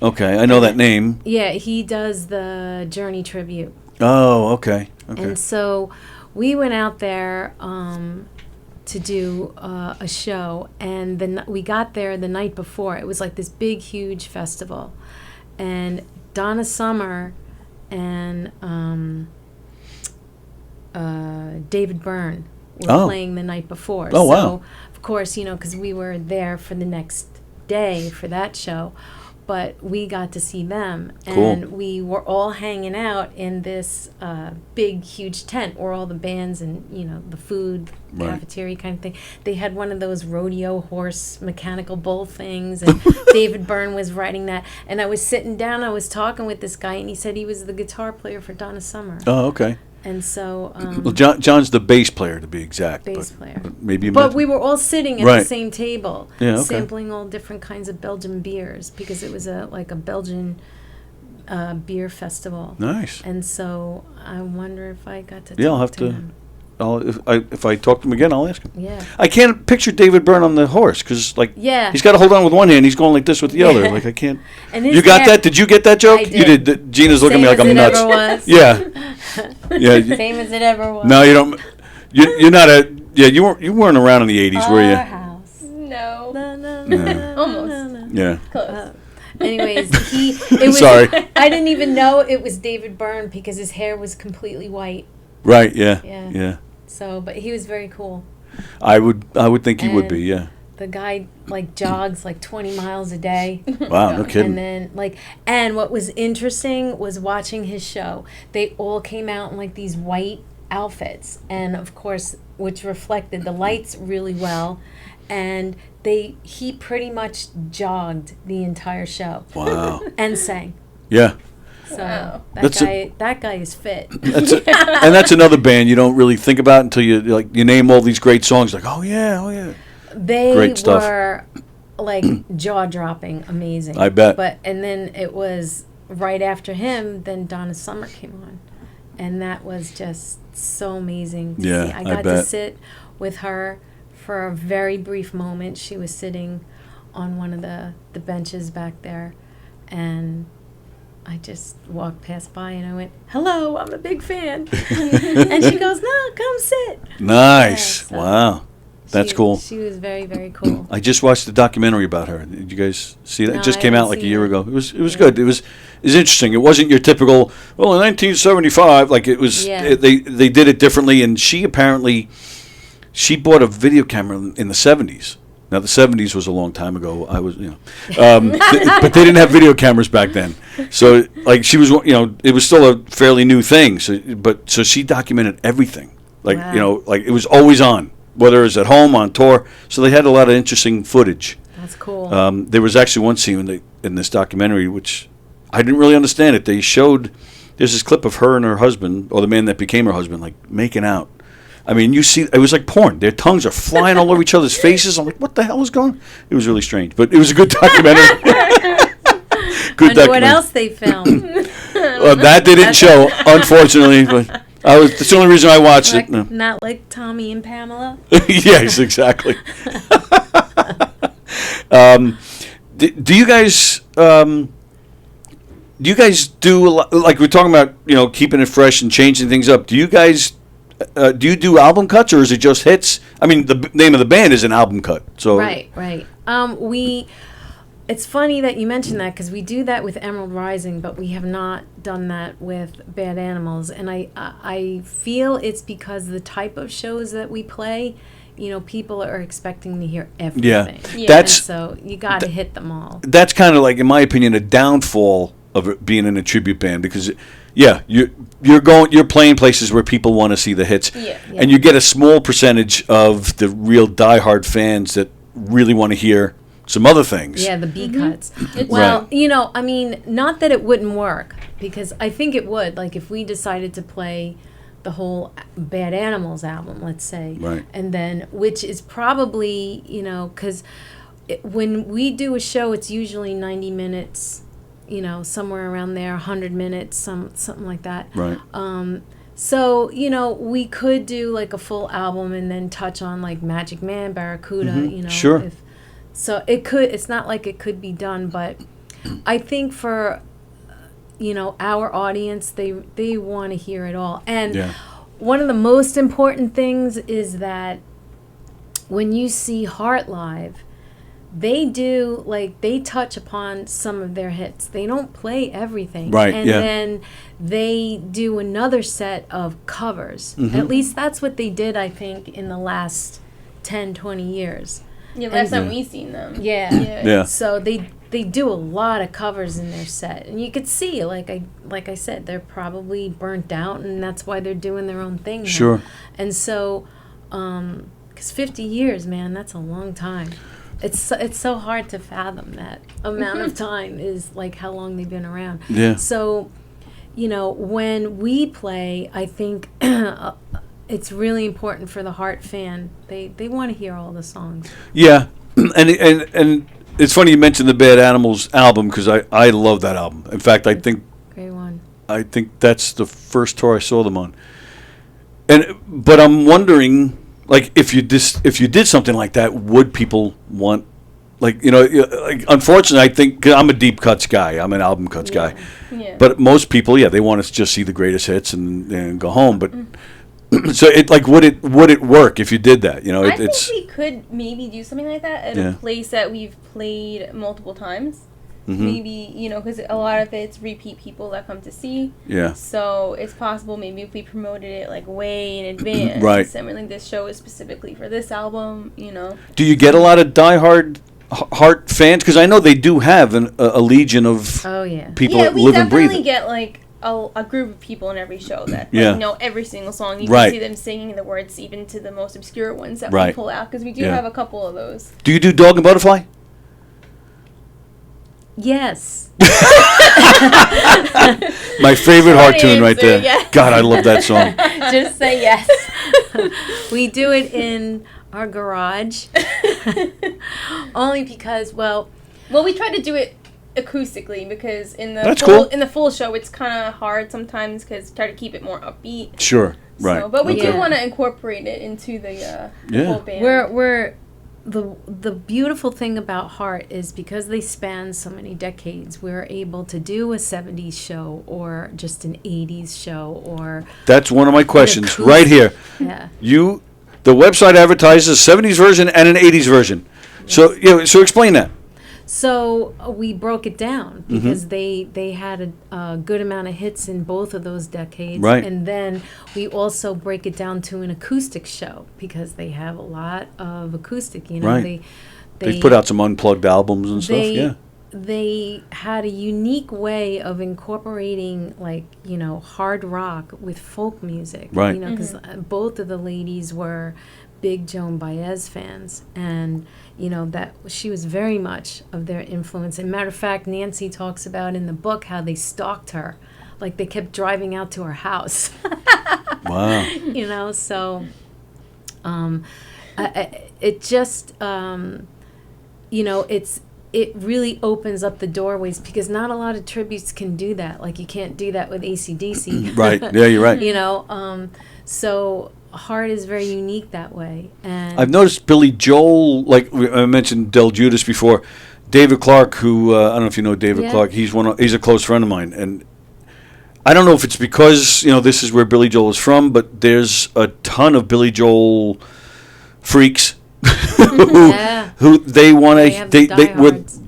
Okay, I know that name. Yeah, he does the Journey tribute. Oh, okay. And so we went out there to do a show, and we got there the night before. It was like this big, huge festival, and Donna Summer and David Byrne were playing the night before. Oh, wow. So, of course, you know, because we were there for the next day for that show, but we got to see them. Cool. And we were all hanging out in this big, huge tent where all the bands and, you know, the food, cafeteria kind of thing. They had one of those rodeo horse mechanical bull things, and David Byrne was riding that. And I was sitting down, I was talking with this guy, and he said he was the guitar player for Donna Summer. Oh, okay. And so Well, John's the bass player, to be exact. bass player. But maybe you But met- we were all sitting at Right. the same table, Yeah, okay. sampling all different kinds of Belgian beers because it was a Belgian beer festival. Nice. And so I wonder if I got to Yeah, talk I'll have to to. him. If I talk to him again, I'll ask him. Yeah. I can't picture David Byrne on the horse because, like, Yeah. he's got to hold on with one hand. He's going like this with the other. Like, I can't. And his You got hair- that? Did you get that joke? I You did. did. Gina's looking at me Same like I'm as it nuts. ever was. Yeah. Yeah. Same as it ever was. No, you don't. You're not a. Yeah, you weren't around in the '80s, were Our you? house. No. Na, na, Yeah. na, na, Almost. na, na. Yeah. Close. Anyways, it was. Sorry. I didn't even know it was David Byrne because his hair was completely white. Right. Yeah. Yeah. Yeah. So, but he was very cool. I would think he would be. And- Yeah. The guy like jogs like 20 miles a day. Wow. No kidding. And then and what was interesting was watching his show. They all came out in like these white outfits, and of course, which reflected the lights really well. And he pretty much jogged the entire show Wow. and sang. Yeah. So Wow. that guy is fit. And that's another band you don't really think about until you name all these great songs. Like, oh yeah. They Great stuff. were like jaw dropping, amazing. I bet. And then it was right after him. Then Donna Summer came on, and that was just so amazing. To Yeah, see. I I got to bet. sit with her for a very brief moment. She was sitting on one of the benches back there, and I just walked past by and I went, "Hello, I'm a big fan." And she goes, "No, come sit." Nice. Yeah, so- Wow. That's cool. She was very, very cool. I just watched the documentary about her. Did you guys see that? No, It just I came haven't out like a seen year it. ago. It was Yeah. good. It was interesting. It wasn't your typical, well, in 1975, like it was. Yeah. They did it differently, and she bought a video camera in the 70s. Now the 70s was a long time ago. I was, but they didn't have video cameras back then. So like she was, it was still a fairly new thing. So she documented everything. Like, Wow. you know, like it was always on, whether it was at home, on tour. So they had a lot of interesting footage. That's cool. There was actually one scene in this documentary, which I didn't really understand it. They showed, there's this clip of her and her husband, or the man that became her husband, like making out. I mean, you see, it was like porn. Their tongues are flying all over each other's faces. I'm like, what the hell is going on? It was really strange, but it was a good documentary. Wonder what else they filmed. Well, that they didn't show, unfortunately. But that's the only reason I watched Like, it. No. not like Tommy and Pamela. Yes, exactly. Do you guys do a lot, like we're talking about, you know, keeping it fresh and changing things up? Do you guys do you do album cuts, or is it just hits? I mean, the name of the band is an album cut. So Right. It's funny that you mentioned that, because we do that with Emerald Rising, but we have not done that with Bad Animals. And I feel it's because the type of shows that we play, you know, people are expecting to hear everything. Yeah. That's And so you got to hit them all. that's kind of like, in my opinion, a downfall of it being in a tribute band, because you're playing places where people want to see the hits, Yeah. and you get a small percentage of the real diehard fans that really want to hear some other things. Yeah, the B cuts. It's- Well, Right. you know, I mean, not that it wouldn't work, because I think it would. Like, if we decided to play the whole Bad Animals album, let's say, Right. and then, which is probably, you know, because when we do a show, it's usually 90 minutes, you know, somewhere around there, 100 minutes, something like that. Right. So, you know, we could do like a full album and then touch on like Magic Man, Barracuda, you know. Sure. So it's not like it could be done, but I think for, you know, our audience, they want to hear it all. And Yeah. one of the most important things is that when you see Heart live, they touch upon some of their hits. They don't play everything. Right, And yeah. then they do another set of covers. At least that's what they did, I think, in the last 10, 20 years. Yeah, last And- time we seen them. Yeah. Yeah. So they do a lot of covers in their set, and you could see, like I said, they're probably burnt out, and that's why they're doing their own thing now. Sure. And so, because 50 years, man, that's a long time. It's so hard to fathom that amount of time is like how long they've been around. Yeah. So, you know, when we play, I think it's really important for the Heart fan. They want to hear all the songs. Yeah, and it's funny you mentioned the Bad Animals album, because I love that album. In fact, I think Great one. that's the first tour I saw them on. But I'm wondering, like, if you did something like that, would people want, like, you know, like, unfortunately, I think, 'cause I'm a deep cuts guy, I'm an album cuts guy, Yeah. but most people, they want to just see the greatest hits and go home. But so it, like, would it work if you did that? You know, I think it's we could maybe do something like that at Yeah. a place that we've played multiple times. Mm-hmm. Maybe, you know, because a lot of it's repeat people that come to see. yeah. So it's possible maybe if we promoted it like way in advance. Right. And we're like, this show is specifically for this album, you know. Do you get a lot of diehard Heart fans? Because I know they do have a legion of Oh yeah. people Yeah, that we live and definitely breathe it. get like a group of people in every show that Yeah. know every single song. You Right. can see them singing the words even to the most obscure ones that Right. we pull out, because we do Yeah. have a couple of those. Do you do Dog and Butterfly? Yes. My favorite Heart Short tune right answer, there. yes. God, I love that song. Just say yes. We do it in our garage. Only because, well, Well, we try to do it acoustically, because in the That's full, cool. in the full show it's kind of hard sometimes, because try to keep it more upbeat. Sure, right. So, but we Okay. do want to incorporate it into the Yeah. whole band. we're the beautiful thing about Heart is because they span so many decades, we're able to do a 70s show or just an 80s show or That's one of my questions acoustic. right here. yeah. The website advertises a 70s version and an 80s version. So, so explain that. So we broke it down Mm-hmm. because they had a good amount of hits in both of those decades. Right. And then we also break it down to an acoustic show because they have a lot of acoustic, you know. Right. They've put out some unplugged albums and stuff, they yeah. they had a unique way of incorporating, like, you know, hard rock with folk music. Right. You know, because both of the ladies were big Joan Baez fans, and you know that she was very much of their influence. And matter of fact, Nancy talks about in the book how they stalked her, like they kept driving out to her house. Wow. You know, so it just you know, it really opens up the doorways, because not a lot of tributes can do that. Like, you can't do that with AC/DC. Right. Yeah, you're right. You know, so Heart is very unique that way. And I've noticed Billy Joel, like I mentioned Del Judas before, David Clark, who I don't know if you know David Yeah. Clark. He's a close friend of mine, and I don't know if it's because, you know, this is where Billy Joel is from, but there's a ton of Billy Joel freaks Yeah. who they want They to have the diehards.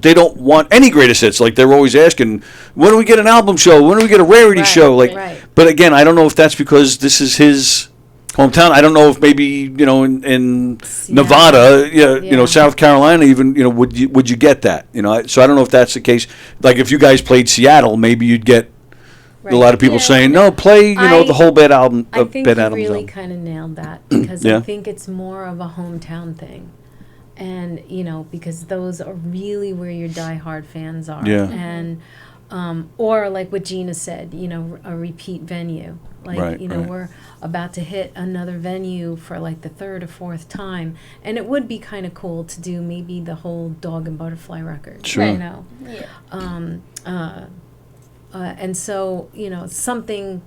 they don't want any greatest hits. Like, they're always asking, when do we get an album show? When do we get a rarity Right, show? Like, right. but again, I don't know if that's because this is his hometown. I don't know if maybe, you know, in Nevada, you know, Yeah. South Carolina, even, you know, would you get that? You know, so I don't know if that's the case. Like, if you guys played Seattle, maybe you'd get a lot of people Yeah. saying, no, play, you know, the whole Bad album. I think Bad you Adams really album. kind of nailed that, because Yeah. I think it's more of a hometown thing. And, you know, because those are really where your diehard fans are. Yeah. And, or like what Gina said, you know, a repeat venue. Like, Right, you know, right. we're about to hit another venue for like the third or fourth time. And it would be kind of cool to do maybe the whole Dog and Butterfly record. Sure. You know. Yeah. And so, you know, something,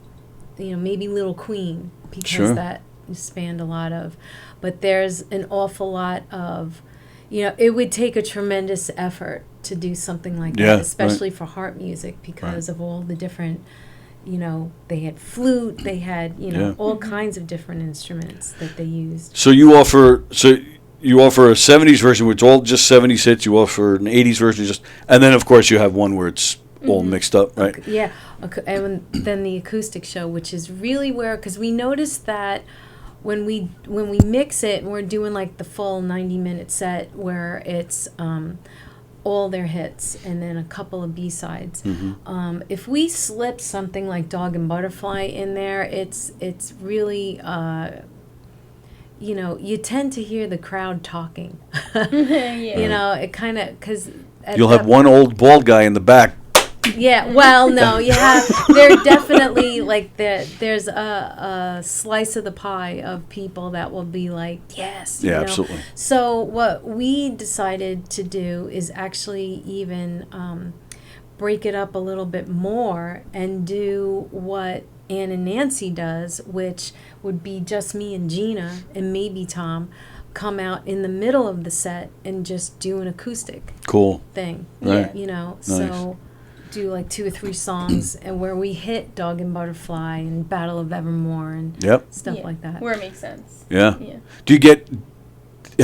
you know, maybe Little Queen, because Sure. that spanned a lot of, but there's an awful lot of, you know, it would take a tremendous effort to do something like Yeah, that, especially for Heart music, because of all the different, you know, they had flute, they had, you know, Yeah. all kinds of different instruments that they used. So you offer a 70s version, which is all just 70s hits. You offer an 80s version, and then of course you have one where it's all mixed up, right? Yeah, and then the acoustic show, which is really where, because we noticed that when we mix it and we're doing like the full 90-minute set where it's all their hits and then a couple of B-sides. If we slip something like Dog and Butterfly in there, it's really you know, you tend to hear the crowd talking. Yeah. You know, it kind of, because You'll have one old bald guy in the back. Yeah, well, no, you have. They're definitely like there's a slice of the pie of people that will be like, yes. Yeah, you know? absolutely. So what we decided to do is actually even break it up a little bit more and do what Ann and Nancy does, which would be just me and Gina and maybe Tom come out in the middle of the set and just do an acoustic Cool. thing. Right. You know, Nice. so do like 2 or 3 songs and where we hit Dog and Butterfly and Battle of Evermore and Yep. stuff Yeah, like that. Where it makes sense. Yeah. Yeah.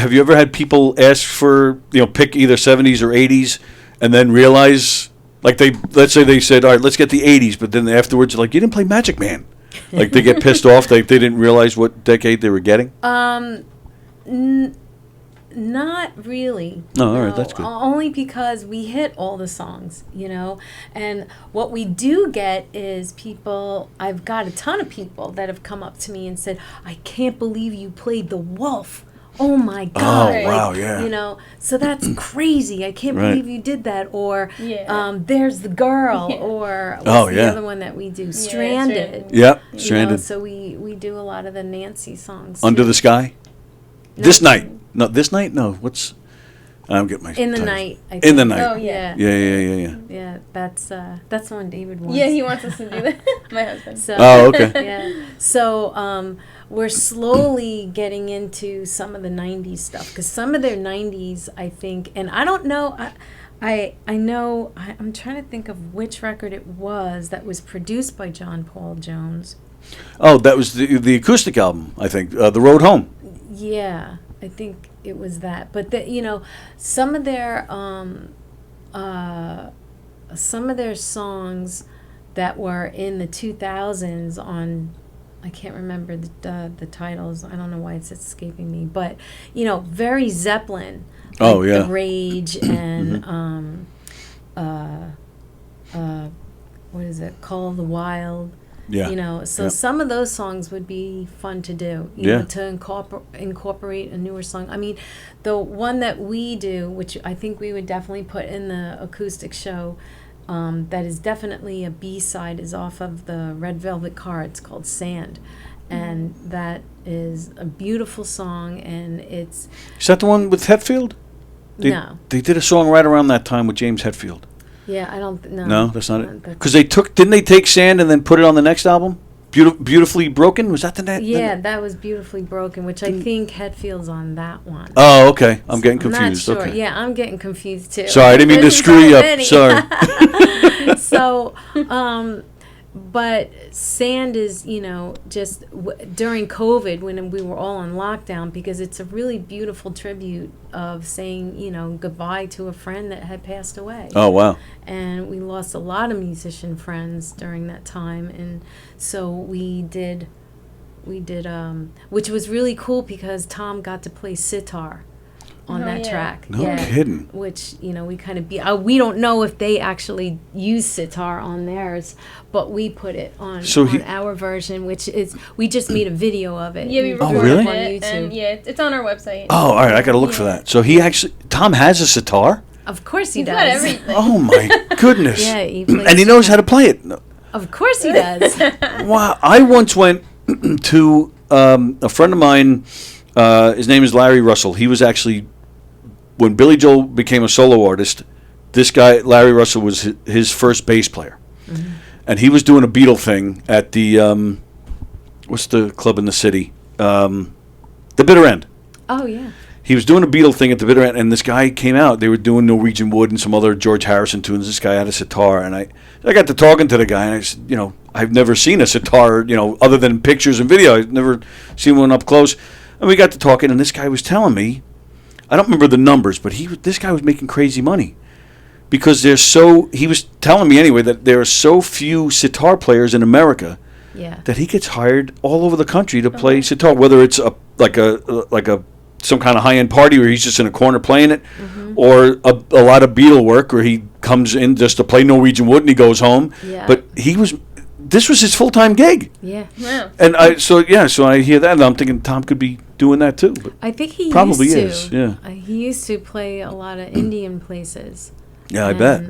Have you ever had people ask for, you know, pick either 70s or 80s and then realize, like, let's say they said, all right, let's get the 80s, but then afterwards, like, you didn't play Magic Man. Like, they get pissed off. They didn't realize what decade they were getting. Not really. No, all right, that's good. Only because we hit all the songs, you know. And what we do get is people, I've got a ton of people that have come up to me and said, I can't believe you played The Wolf. Oh my God. Oh, wow, yeah. You know, so that's crazy. I can't Right. believe you did that. Or Yeah. There's the Girl. Yeah. Or what's Oh, the yeah. other one that we do? Stranded. Stranded. Yep, You know, Stranded. so we do a lot of the Nancy songs. Under too. the Sky? No, This night. No, this night? No, what's... I'm getting my... In the titles. Night. I In the think. Night. Oh, yeah. Yeah. Yeah, that's the one David wants. Yeah, he wants us to do that. My husband. So, Oh, okay. Yeah. So we're slowly getting into some of the 90s stuff, because some of their 90s, I think, and I don't know, I know, I'm trying to think of which record it was that was produced by John Paul Jones. Oh, that was the acoustic album, I think. The Road Home. Yeah, I think it was that. But you know, some of their songs that were in the 2000s on I can't remember the titles. I don't know why it's escaping me, but very Zeppelin. Oh, like yeah. The Rage and what is it? Call of the Wild. Yeah. So Yeah. some of those songs would be fun to do. To incorporate a newer song. I mean, the one that we do, which I think we would definitely put in the acoustic show, that is definitely a B-side, is off of the Red Velvet Car. It's called Sand. And that is a beautiful song, and it's... Is that the one with Hetfield? No. They did a song right around that time with James Hetfield. Yeah, I don't... No. No, that's not it? Because didn't they take Sand and then put it on the next album? Beautifully Broken? Was that the next? Yeah, that was Beautifully Broken, which I think Hetfield's on that one. Oh, okay. I'm getting confused. I'm not sure. Okay. Yeah, I'm getting confused too. Sorry, I didn't mean to There's screw you so up. many. Sorry. So, but Sand is, just during COVID when we were all on lockdown, because it's a really beautiful tribute of saying, goodbye to a friend that had passed away. Oh, wow. And we lost a lot of musician friends during that time, and so we did which was really cool because Tom got to play sitar on that track. No kidding. Which we kind of we don't know if they actually use sitar on theirs, but we put it on, on our version, which is we just made a video of it. Yeah, we recorded really? it on YouTube. and it's on our website. Oh, all right. I got to look for that. So Tom has a sitar? Of course he He's does. got everything. Oh, my goodness. Yeah, he plays. And he knows how to play it. Of course he does. Wow. I once went to a friend of mine. His name is Larry Russell. He was actually, when Billy Joel became a solo artist, this guy, Larry Russell, was his first bass player. Mm-hmm. And he was doing a Beatle thing at the, what's the club in the city? The Bitter End. Oh, yeah. He was doing a Beatle thing at the Bitter End, and this guy came out. They were doing Norwegian Wood and some other George Harrison tunes. This guy had a sitar, and I got to talking to the guy, and I said, I've never seen a sitar, other than pictures and video. I've never seen one up close. And we got to talking, and this guy was telling me, I don't remember the numbers, but this guy was making crazy money. Because he was telling me anyway, that there are so few sitar players in America that he gets hired all over the country to play sitar, whether it's some kind of high-end party where he's just in a corner playing it, or a lot of Beatle work where he comes in just to play Norwegian Wood and he goes home. Yeah. But this was his full-time gig. Yeah. Wow. And so I hear that and I'm thinking Tom could be doing that too. But I think he probably used to. is. Yeah. He used to play a lot of Indian places. Yeah, I bet.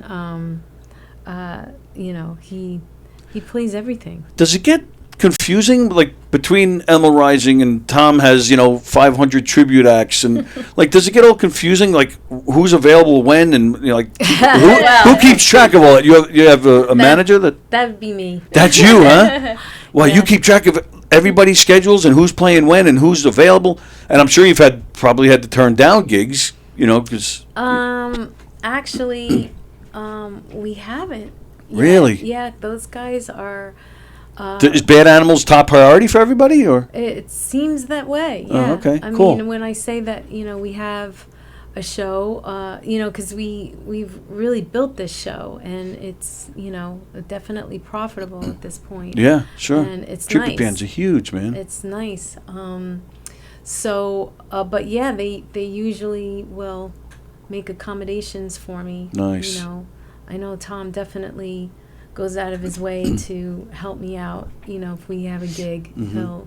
He plays everything. Does it get confusing, like between Emerald Rising and Tom has 500 tribute acts, and does it get all confusing, like who's available when, and who keeps track of all that? You have a manager that would be me. That's you, huh? Well, you keep track of everybody's schedules and who's playing when and who's available, and I'm sure you've probably had to turn down gigs, because actually we haven't yet. Really? Yeah, those guys are. Is Bad Animals top priority for everybody, or? It seems that way. Yeah. Oh, okay, I cool. mean, when I say that, we have a show, because we've really built this show, and it's definitely profitable at this point. Yeah, sure. And it's tribute nice. bands are huge, man. It's nice. But yeah, they usually will make accommodations for me. Nice. I know Tom definitely goes out of his way to help me out. If we have a gig, he'll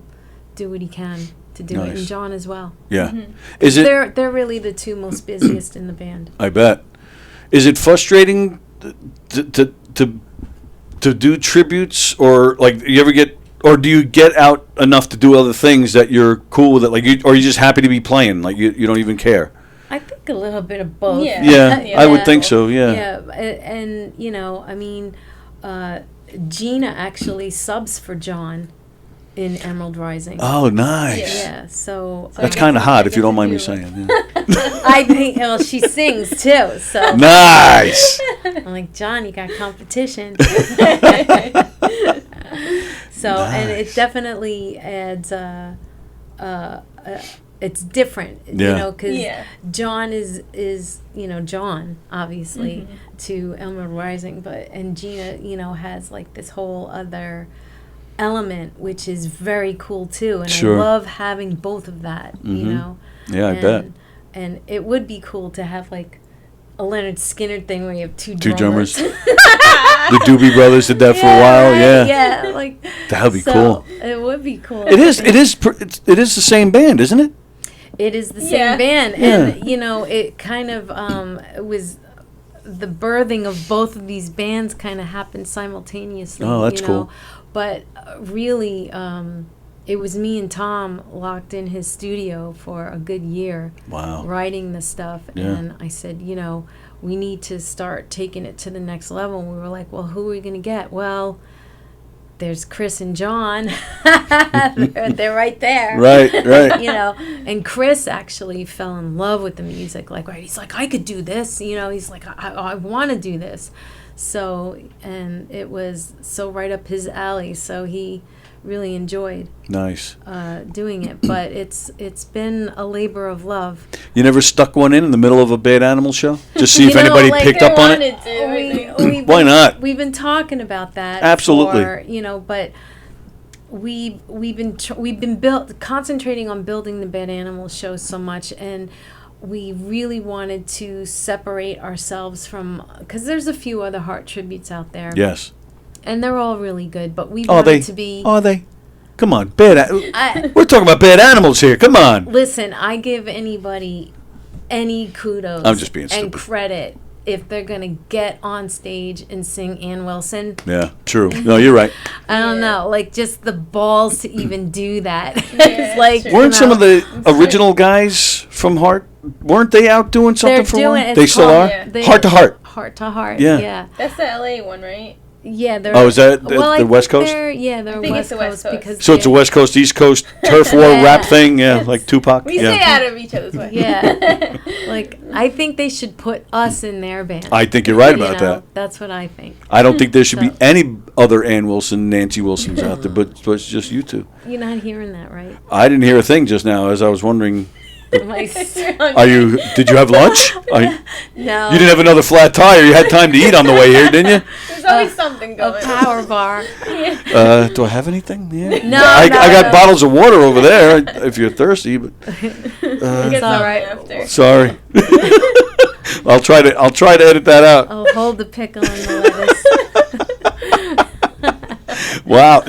do what he can to do it, and John as well. Yeah. Is it? They're really the two most busiest in the band. I bet. Is it frustrating to do tributes, or you ever get, or do you get out enough to do other things that you're cool with it, or are you just happy to be playing, you don't even care? I think a little bit of both. Yeah, I would think so. Yeah. Yeah, and I mean. Gina actually subs for John in Emerald Rising. Oh, nice. Yeah, so that's kind of hot, if you don't mind me saying. Yeah. I think she sings too. So nice. I'm like, John, you got competition. So nice. And it definitely adds. It's different, because John is John, obviously, to Emerald Rising, and Gina, has this whole other element, which is very cool too. And Sure. I love having both of that, you know. Yeah, I bet. And it would be cool to have like a Leonard Skinner thing where you have two drummers. drummers. The Doobie Brothers did that for a while. Yeah. like That would be so cool. It would be cool. It is the same band, isn't it? It is the same Yeah. band, Yeah. and you know, it kind of it was the birthing of both of these bands kind of happened simultaneously. Oh, that's you know? cool. But really, it was me and Tom locked in his studio for a good year, Wow. writing the stuff. Yeah. And I said, you know, we need to start taking it to the next level. And we were like, well, who are we going to get? Well, there's Chris and John. they're right there. Right. You know, and Chris actually fell in love with the music. Like, right, he's like, I could do this. You know, he's like, I want to do this. So, and it was so right up his alley. So he really enjoyed Nice. doing it. But it's been a labor of love. You never stuck one in the middle of a Bad Animal show? Just see if You know, anybody like, picked I up on it? wanted to. I think. Why not? We've been talking about that. Absolutely. You know, but we've been concentrating on building the Bad Animal show so much, and we really wanted to separate ourselves from, because there's a few other Heart tributes out there. Yes. And they're all really good, but we Are wanted they? to be. Are they? Come on, we're I, talking about bad animals here. Come on. listen, I give anybody any kudos I'm just being and stupid. credit if they're going to get on stage and sing Ann Wilson. Yeah, true. No, you're right. I don't know, like just the balls to even do that. Yeah, It's like, true. Weren't you some know, of the original guys from Heart? Weren't they out doing something they're for doing one? it's They still called- are. Yeah. they- Heart to Heart. Heart to Heart. Yeah. Yeah. That's the LA one, right? Yeah. They're, Oh, is that the I West think Coast? They're think West it's the West Coast Coast. because So it's a West Coast, East Coast turf war Yeah. rap thing. Yeah, like Tupac. We Yeah. stay out of each other's way. Yeah. Like I think they should put us in their band. I think you're right You about know, that. That's what I think. I don't think there should be So- any other Ann Wilson, Nancy Wilsons out there, but it's just you two. You're not hearing that, right? I didn't hear a thing just now as I was wondering. My Did you have lunch? no. You didn't have another flat tire. You had time to eat on the way here, didn't you? There's always something a going power bar. Do I have anything? Yeah. No, I got no. bottles of water over there if you're thirsty. But on. Get all something right. after. sorry. I'll try to edit that out. Oh, hold the pickle and the lettuce. Wow.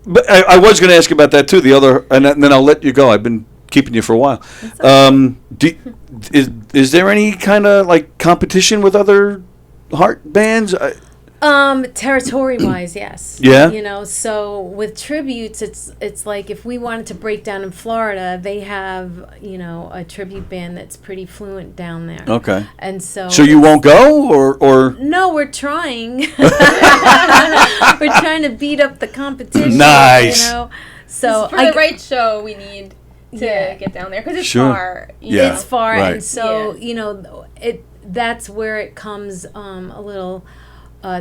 But I was going to ask about that too. The other, and then I'll let you go. I've been keeping you for a while. Is there any kind of like competition with other Heart bands? Territory-wise, yes. Yeah? You know, so with tributes, it's like if we wanted to break down in Florida, they have, you know, a tribute band that's pretty fluent down there. Okay. And so. So you won't go, or No, we're trying. We're trying to beat up the competition. Nice. You know, so For the right show, we need to Yeah. get down there because it's Sure. far. Yeah. It's far, right. and so Yeah. you know, that's where it comes a little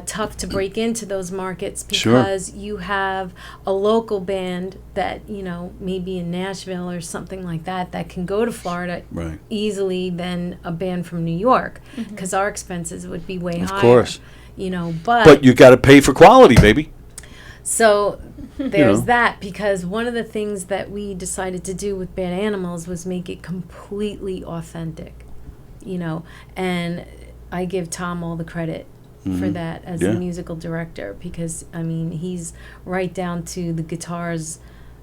tough to break into those markets Sure. because you have a local band that, you know, maybe in Nashville or something like that can go to Florida Right. easily than a band from New York because our expenses would be way higher. Of course. You know, but But you got to pay for quality, baby. so there's know. that, because one of the things that we decided to do with Bad Animals was make it completely authentic, you know, and I give Tom all the credit for that as Yeah. a musical director, because I mean he's right down to the guitars,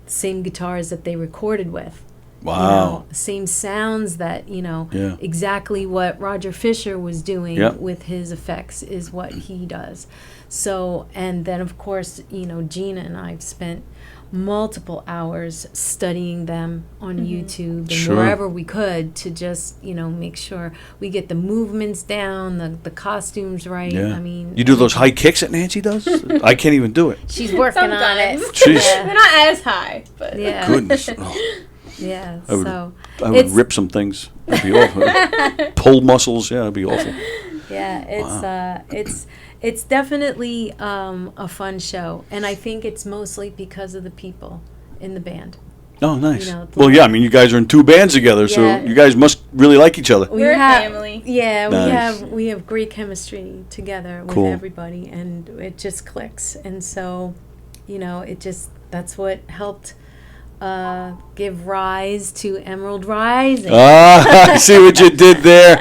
same guitars that they recorded with. Wow. You know, same sounds that, you know, Yeah. exactly what Roger Fisher was doing Yep. with his effects is what he does. So, and then of course, you know, Gina and I've spent multiple hours studying them on YouTube and Sure. wherever we could to just, you know, make sure we get the movements down, the costumes right. Yeah. I mean, You do those high kicks that Nancy does? I can't even do it. she's working on it. Sometimes. Jeez. They're not as high, but Yeah. Goodness. Oh, Yeah. I would- So I would It's- rip some things. It'd be awful. Pull muscles. Yeah, it'd be awful. yeah, it's definitely a fun show, and I think it's mostly because of the people in the band. Oh, nice. You know, Well, yeah, I mean, you guys are in two bands together, so Yeah. you guys must really like each other. We We're a have, family. Yeah, Nice. we have great chemistry together with Cool. everybody, and it just clicks. And so that's what helped give rise to Emerald Rising. Ah, I see what you did there.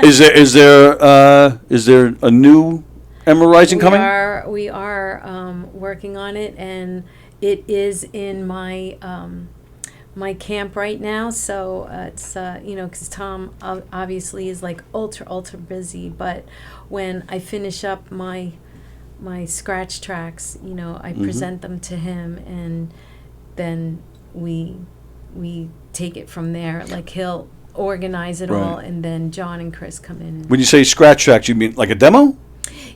Is there a new Emerald Rising coming? We are working on it, and it is in my my camp right now. So it's because Tom obviously is like ultra busy. But when I finish up my scratch tracks, I present them to him, and then we take it from there. Like he'll organize it all, and then John and Chris come in. When you say scratch tracks, you mean like a demo?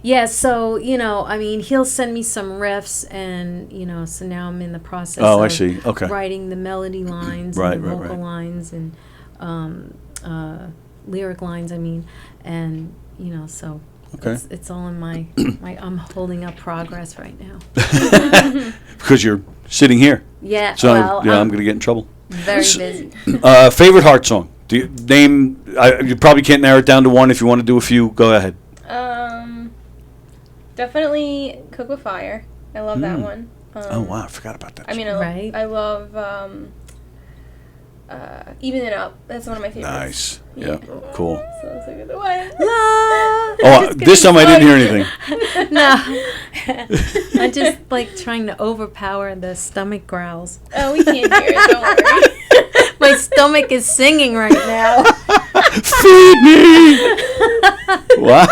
Yeah, so, he'll send me some riffs, and, so now I'm in the process I of see. Okay. writing the melody lines Right, and the right, vocal right. lines and lyric lines, and, so Okay. it's all in my I'm holding up progress right now. Because you're sitting here. Yeah, So well, I'm going to get in trouble. very busy. Favorite Heart song? Do you name? You probably can't narrow it down to one. If you want to do a few, go ahead. Definitely Cook with Fire. I love that one. Oh wow, I forgot about that. I mean, Right. I love Even It Up. That's one of my favorites. Nice. Yeah. Cool. So it's a good one. Oh, this time I didn't hear anything. No. I'm just like trying to overpower the stomach growls. Oh, we can't hear it. Don't worry. My stomach is singing right now. Feed me. Wow.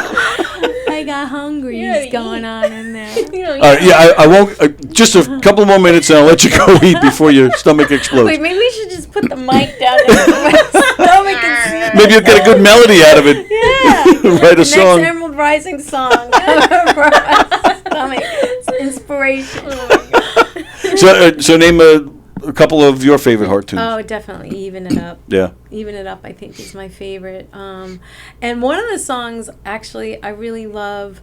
I got hungry Yeah, going on in there. You know, I won't. Just a couple more minutes, and I'll let you go eat before your stomach explodes. Wait, maybe we should just put the mic down there so my stomach and Maybe you'll get a good melody out of it. Yeah. Write a The song. next Emerald Rising song for my stomach. It's inspiration. So name a couple of your favorite Heart tunes. Oh, definitely. Even It Up. Yeah. Even It Up, I think, is my favorite. And one of the songs, actually, I really love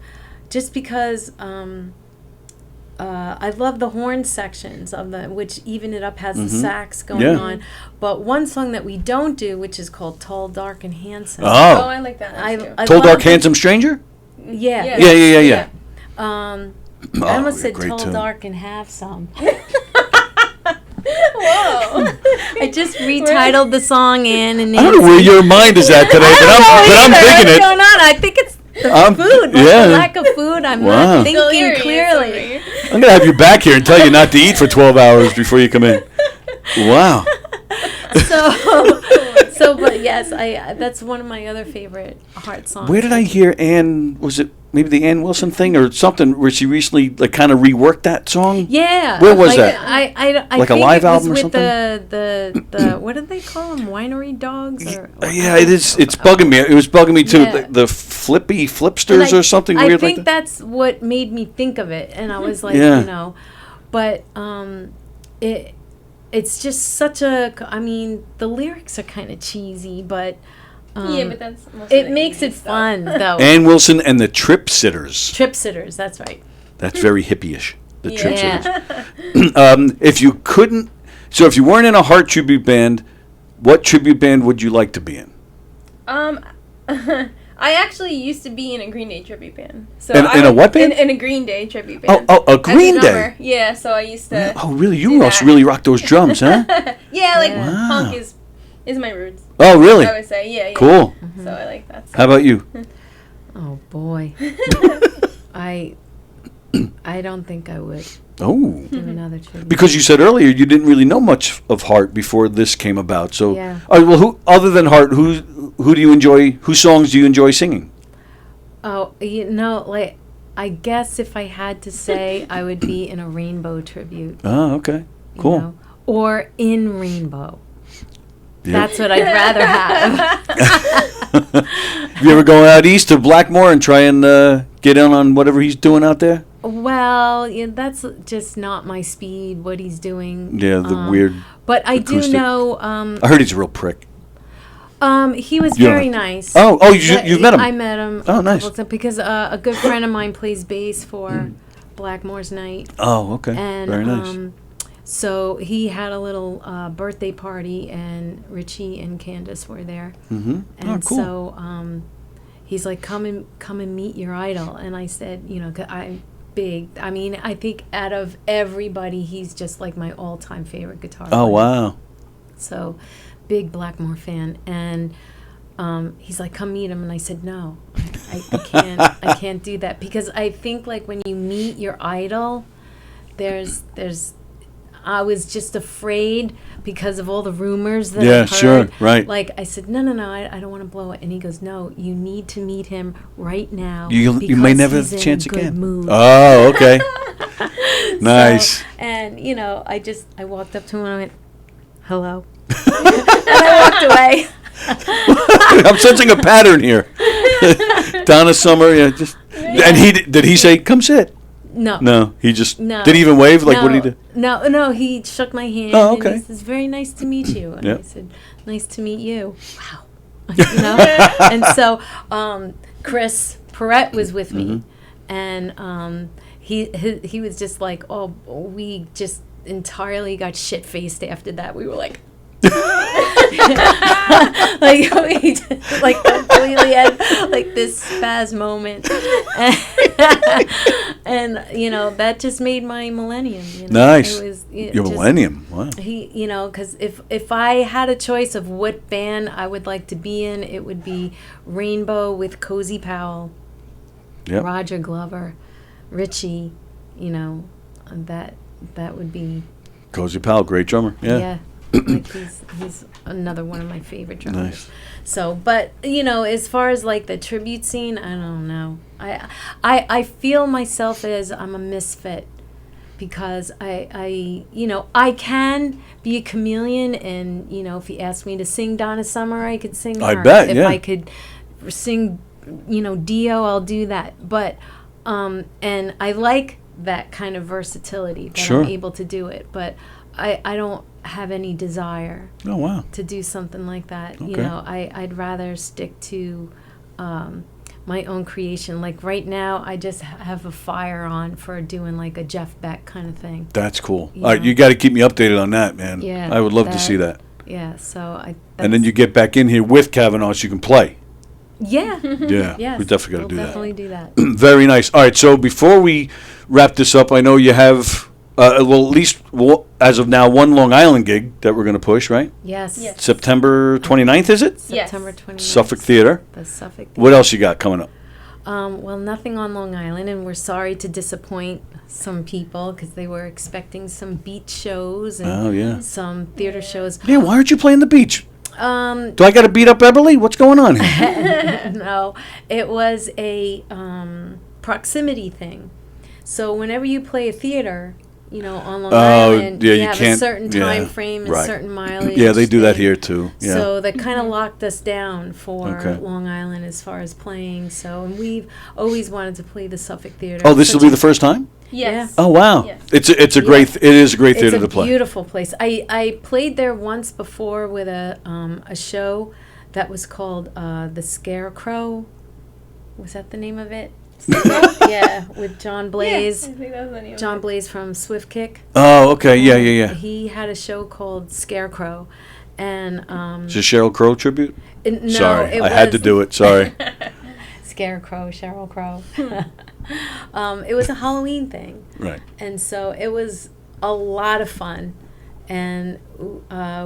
just because I love the horn sections of which Even It Up has the sax going on. But one song that we don't do, which is called Tall, Dark, and Handsome. Oh, Oh. I like that one I too. Tall, love Dark, it. Handsome Stranger? Yeah. Yeah. I Oh, almost said great Tall, tune. Dark, and Have Some. Whoa. I just retitled the song in, and I don't know where your mind is at today, but I'm digging What's it. going on? I think it's the I'm- food. Like yeah. the lack of food. I'm Wow. not thinking Delirious clearly. over here. I'm gonna have you back here and tell you not to eat for 12 hours before you come in. Wow. But yes, that's one of my other favorite Heart songs. Where did I hear Ann? Was it maybe the Ann Wilson thing or something where she recently like kind of reworked that song? Yeah. Where was like, that? I Like a think live it was album or with something? the what did they call them? Winery dogs? Or Yeah, it is. It's bugging me. It was bugging me too. Yeah. The Flippy Flipsters or something I weird think like that. that's what made me think of it, and I was like, Yeah. but it's just such a. I mean, the lyrics are kind of cheesy, but. Yeah, but that's most It of the makes it stuff. fun, though. Ann Wilson and the Trip Sitters. Trip Sitters, that's right. That's very hippie-ish. The Trip Yeah. Sitters. If you couldn't, so if you weren't in a Heart tribute band, what tribute band would you like to be in? I actually used to be in a Green Day tribute band. So In a what band? In a Green Day tribute band. Oh, a As Green drummer. Day. Yeah, so I used to. Oh, really? do You must that. really rock those drums, huh? Yeah, like Wow. punk is my roots. Oh, really? I would say, yeah. Cool. So I like that. How about you? Oh boy, I don't think I would Oh. do another tribute. Because you said earlier you didn't really know much of Heart before this came about. So, Yeah. all right, well, who other than Heart, who do you enjoy? Whose songs do you enjoy singing? Oh, like I guess if I had to say, I would be in a Rainbow tribute. Oh, okay, you cool. know, or in Rainbow. Yeah. That's what I'd rather have. You ever go out east to Blackmore and try and get in on whatever he's doing out there? Well, yeah, that's just not my speed. What he's doing. Yeah, the weird. But I acoustic. do know. I heard he's a real prick. He was You don't very have to- nice. Oh, you've met him. I met him. Oh, nice. couple times because a good friend of mine plays bass for Blackmore's Night, Oh, okay. and Very nice. so he had a little birthday party, and Richie and Candace were there, Mm-hmm. and Oh, cool. so he's like, come and meet your idol, and I said, I've big. I mean, I think out of everybody, he's just like my all-time favorite guitar Oh, player. wow. So, big Blackmore fan. And he's like, come meet him. And I said, no, I can't. I can't do that. Because I think, like, when you meet your idol, I was just afraid because of all the rumors that Yeah, I've heard. sure, right. Like, I said, no, I don't want to blow it. And he goes, no, you need to meet him right now. You may because never he's have a in chance good again. mood." Oh, okay. Nice. So, and, I walked up to him and I went, hello. And I walked away. I'm sensing a pattern here. Donna Summer, yeah, and did he say, come sit? No. No, he just, No. did he even wave? Like, what did he do? No, he shook my hand. Oh, And okay. he says, very nice to meet you. And Yep. I said, nice to meet you. Wow. And so Chris Perrette was with me. And he was just like, oh, we just entirely got shit-faced after that. We were like... like we just, like completely had like this spaz moment, and that just made my millennium. Nice. It was Your just- millennium. Wow. because if I had a choice of what band I would like to be in, it would be Rainbow with Cozy Powell, Yep. Roger Glover, Richie. That would be. Cozy Powell, great drummer. Yeah. Like he's another one of my favorite drummers. Nice. So, but as far as like the tribute scene, I don't know. I feel myself as I'm a misfit because I can be a chameleon, and if you ask me to sing Donna Summer, I could sing I her. bet, If yeah. I could sing Dio, I'll do that. But and I like that kind of versatility that Sure. I'm able to do it, but I don't have any desire Oh, wow. to do something like that. Okay. I'd rather stick to my own creation. Like right now, I just have a fire on for doing like a Jeff Beck kind of thing. That's cool. You All right, know. you got to keep me updated on that, man. Yeah, I would love to that- see that. Yeah, so And then you get back in here with Kavanaugh so you can play. Yeah. Yeah, Yes, we definitely got we'll to do definitely do that. that. Very nice. All right, so before we wrap this up, I know you have, at least as of now, one Long Island gig that we're going to push, right? Yes. Yes. September 29th, is it? Yes. September 29th. Suffolk Theater. The Suffolk. What else you got coming up? Well, nothing on Long Island, and we're sorry to disappoint some people because they were expecting some beach shows and Oh, yeah. some theater shows. Yeah, why aren't you playing the beach? Um, Do I got to beat up Beverly? What's going on here? no, it was a proximity thing. So whenever you play a theater, on Long Island, yeah, you you have can't- a certain yeah, time frame and right. certain mileage. Yeah, they do that thing. here too. Yeah. So that kind of locked us down for Okay. Long Island as far as playing. So, and we've always wanted to play the Suffolk Theater. Oh, this will Such be a- the first time? Yes. Oh, wow. Yes. It's a Yeah. great, it is a great theater It's a to play. beautiful place. I played there once before with a show that was called The Scarecrow. Was that the name of it? Yeah, with John Blaze. Yeah, I think that was the name of John it. Blaze from Swift Kick. Oh, okay. Yeah. He had a show called Scarecrow, and Is it Sheryl Crow tribute? no, Sorry, it I had to was- do it. Sorry. Scarecrow, Sheryl Crow. It was a Halloween thing, Right. and so it was a lot of fun, and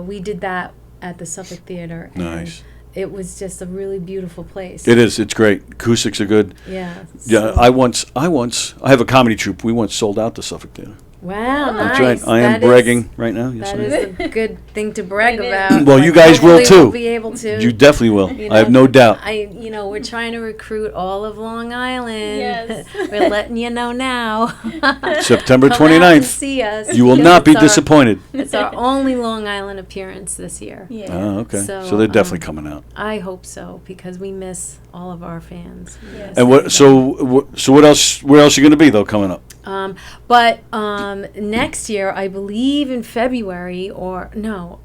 we did that at the Suffolk Theater. And Nice. It was just a really beautiful place. It is. It's great. Acoustics are good. Yeah. Yeah, so- I have a comedy troupe. We once sold out the Suffolk Theater. Wow, That's nice. right. I am That is- bragging right now. Yes, That I am. is a good thing to brag It is. about. Well, you guys will, hopefully too. We'll be able to. You definitely will. You I have know, no doubt. We're trying to recruit all of Long Island. Yes. We're letting you know now. September Come out and 29th. see us. You will because not be it's our- disappointed. It's our only Long Island appearance this year. Yeah. Oh, okay. So, So they're definitely coming out. I hope so because we miss all of our fans. We Yes. miss And what? everybody. So what else? Where else are you going to be though? Coming up? But next year, I believe in February or no,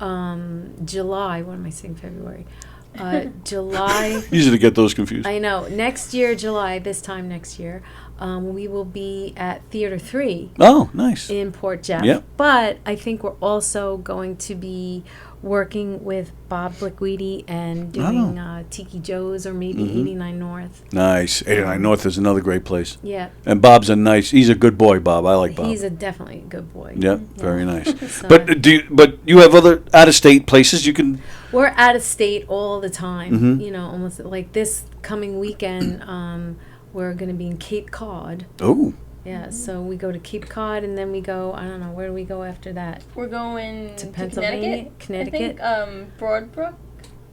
July. What am I saying? February, July. Easy to get those confused. I know. Next year, July. This time next year, we will be at Theater 3 Oh, nice. in Port Jeff. Yep. But I think we're also going to be working with Bob Blickweedy and doing Tiki Joe's or maybe 89 North. Nice. 89 North is another great place. Yeah. And Bob's he's a good boy, Bob. I like Bob. He's definitely a good boy. Yep, very nice. So- But you have other out-of-state places you can... We're out of state all the time. Mm-hmm. Almost like this coming weekend, we're going to be in Cape Cod. Oh, Yeah, so we go to Cape Cod and then we go, I don't know, where do we go after that? We're going To to Pennsylvania? Connecticut. I think Broadbrook.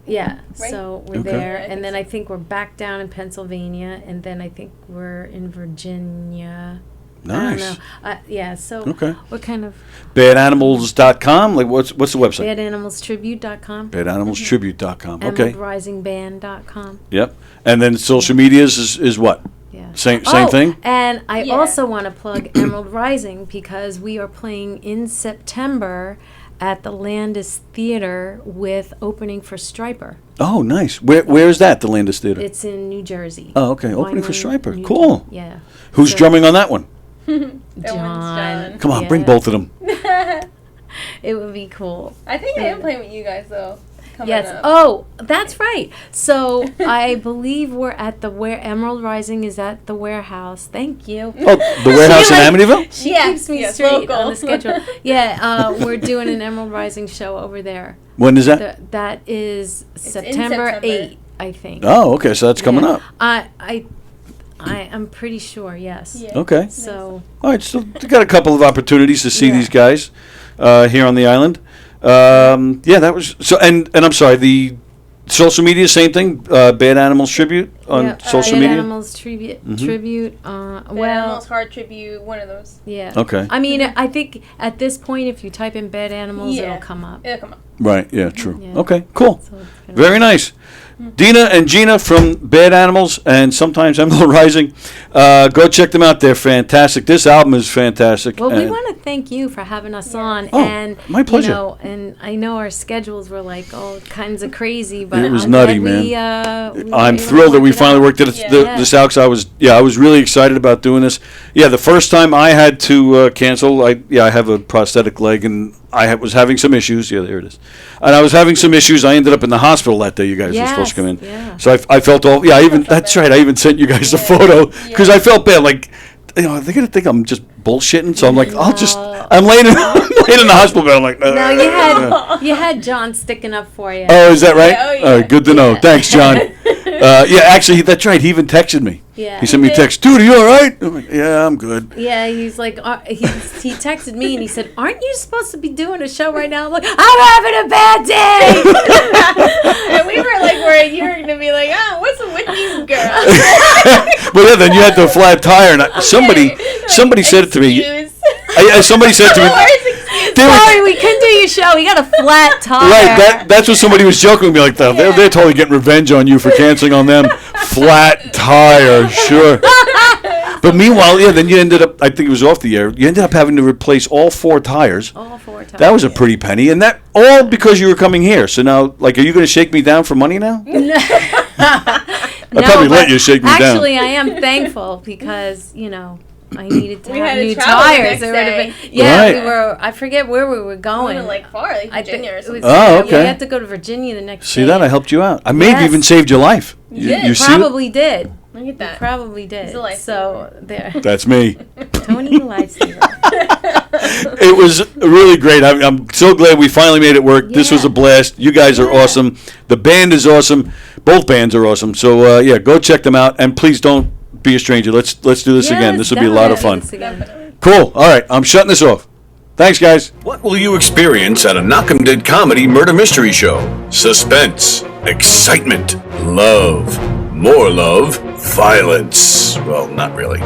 Yeah, Right. so we're Okay. there. Yeah, I think And then so. I think we're back down in Pennsylvania. And then I think we're in Virginia. I nice. don't know. Yeah, so Okay. we're kind of Badanimals.com? Like, what's the website? badanimalstribute.com. Badanimalstribute.com. Okay. EmeraldRisingBand.com. Yep. And then social medias is what? Yeah. Same Oh, thing? And I Yeah. also want to plug Emerald Rising because we are playing in September at the Landis Theater with opening for Striper. Oh, nice. Where is that, the Landis Theater? It's in New Jersey. Oh, okay. Opening for Vineland, Striper. New Cool. Jer- Yeah. Who's So- drumming on that one? John. John. Come on, bring Yeah. both of them. It would be cool. I think I am playing with you guys though. Coming Yes. up. Oh, that's right. So I believe we're at the Emerald Rising is at the warehouse. Thank you. Oh, the warehouse in like- Amityville? She Yes, keeps me yes, straight local. on the schedule. Yeah, we're doing an Emerald Rising show over there. When is that? That is in September September. 8th, I think. Oh, okay. So that's coming Yeah. up. I'm pretty sure, yes. Yeah. Okay. So, All right. So we got a couple of opportunities to see Yeah. these guys here on the island. Yeah, that was so. And I'm sorry. The social media, same thing. Bad Animals Tribute on yeah, social Bad media. Animals Tribute. Well, Well, Animals Heart Tribute, one of those. yeah. Okay. I mean, I think at this point, if you type in Bad Animals, Yeah. it'll come up. It'll come up. Right. Yeah. True. Yeah. Okay. Cool. So it's gonna Very nice. Dina and Gina from Bad Animals and sometimes Emerald Rising. Go check them out. They're fantastic. This album is fantastic. Well, we and- want to thank you for having us on, Oh, and my pleasure. And I know our schedules were like all kinds of crazy, but It was I'm nutty, glad man. we I'm were able thrilled to that we work it finally out. worked it Yeah. this out. 'Cause I was really excited about doing this. Yeah, the first time I had to cancel, I have a prosthetic leg and I was having some issues. Yeah, there it is. And I was having some issues. I ended up in the hospital that day. You guys were supposed to come in. Yeah. So I felt all. Yeah, that's right. I even sent you guys a photo because I felt bad. Like, they're gonna think I'm just bullshitting. So I'm like, I'm laying in the hospital bed. I'm like, No, you had John sticking up for you. Oh, is that right? Yeah, oh, yeah. All right, good to know. Yeah. Thanks, John. Yeah, actually, that's right. He even texted me. Yeah. He sent me a text. Dude, are you all right? I'm like, yeah, I'm good. Yeah, he's like, he texted me and he said, "Aren't you supposed to be doing a show right now?" I'm like, "I'm having a bad day." And we were like worried you were gonna be like, oh, what's with these girls? But yeah, then you had the flat tire, and somebody said it to me. Excuse. Somebody said to me. Worst excuse. They were- Sorry, we couldn't do your show. We got a flat tire. Right, that's what somebody was joking with me like that. They're totally getting revenge on you for canceling on them. Flat tire, sure. But meanwhile, yeah, then you ended up, I think it was off the air, you ended up having to replace all 4 tires. All 4 times. That was a pretty penny, and that all because you were coming here. So now, like, are you going to shake me down for money now? No, probably let but you shake me down. Actually, I am thankful because I needed to We have had to new travel the tires. next It would have day. been, yeah, Right. we were. I forget where we were going. Going like far, like I think Virginia or it was- something. Oh, yeah, okay. We had to go to Virginia the next See day. that? I helped you out. I may have Yes. even saved your life. You did. You see it? Probably did. Look at that. Probably did. He's a lifesaver. So there, That's me. Tony the lifesaver. It was really great. I'm so glad we finally made it work. This was Yeah. a blast. You guys are awesome. The band is awesome. Both bands are awesome. So yeah, go check them out, and please don't be a stranger. Let's do this again. This will be a lot of fun. Cool. All right, I'm shutting this off. Thanks, guys. What will you experience at a Knockem Dead Comedy Murder Mystery Show? Suspense, excitement, love, more love, violence. Well, not really.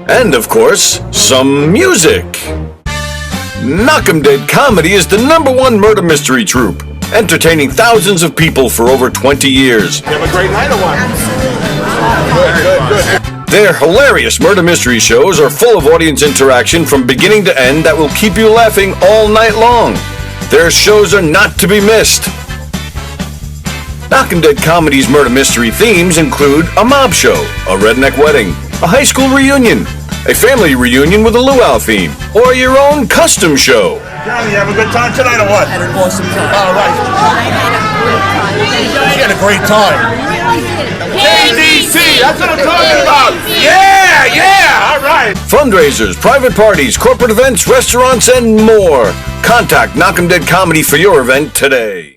And, of course, some music. Knockem Dead Comedy is the #1 murder mystery troupe, entertaining thousands of people for over 20 years. Have a great night or what? Their hilarious murder mystery shows are full of audience interaction from beginning to end that will keep you laughing all night long. Their shows are not to be missed. Knockem Dead Comedy's murder mystery themes include a mob show, a redneck wedding, a high school reunion, a family reunion with a luau theme, or your own custom show. Johnny, you have a good time tonight or what? Had an awesome time. All right. You had a great time. KDC, that's what I'm talking about. Yeah, all right. Fundraisers, private parties, corporate events, restaurants, and more. Contact Knockem Dead Comedy for your event today.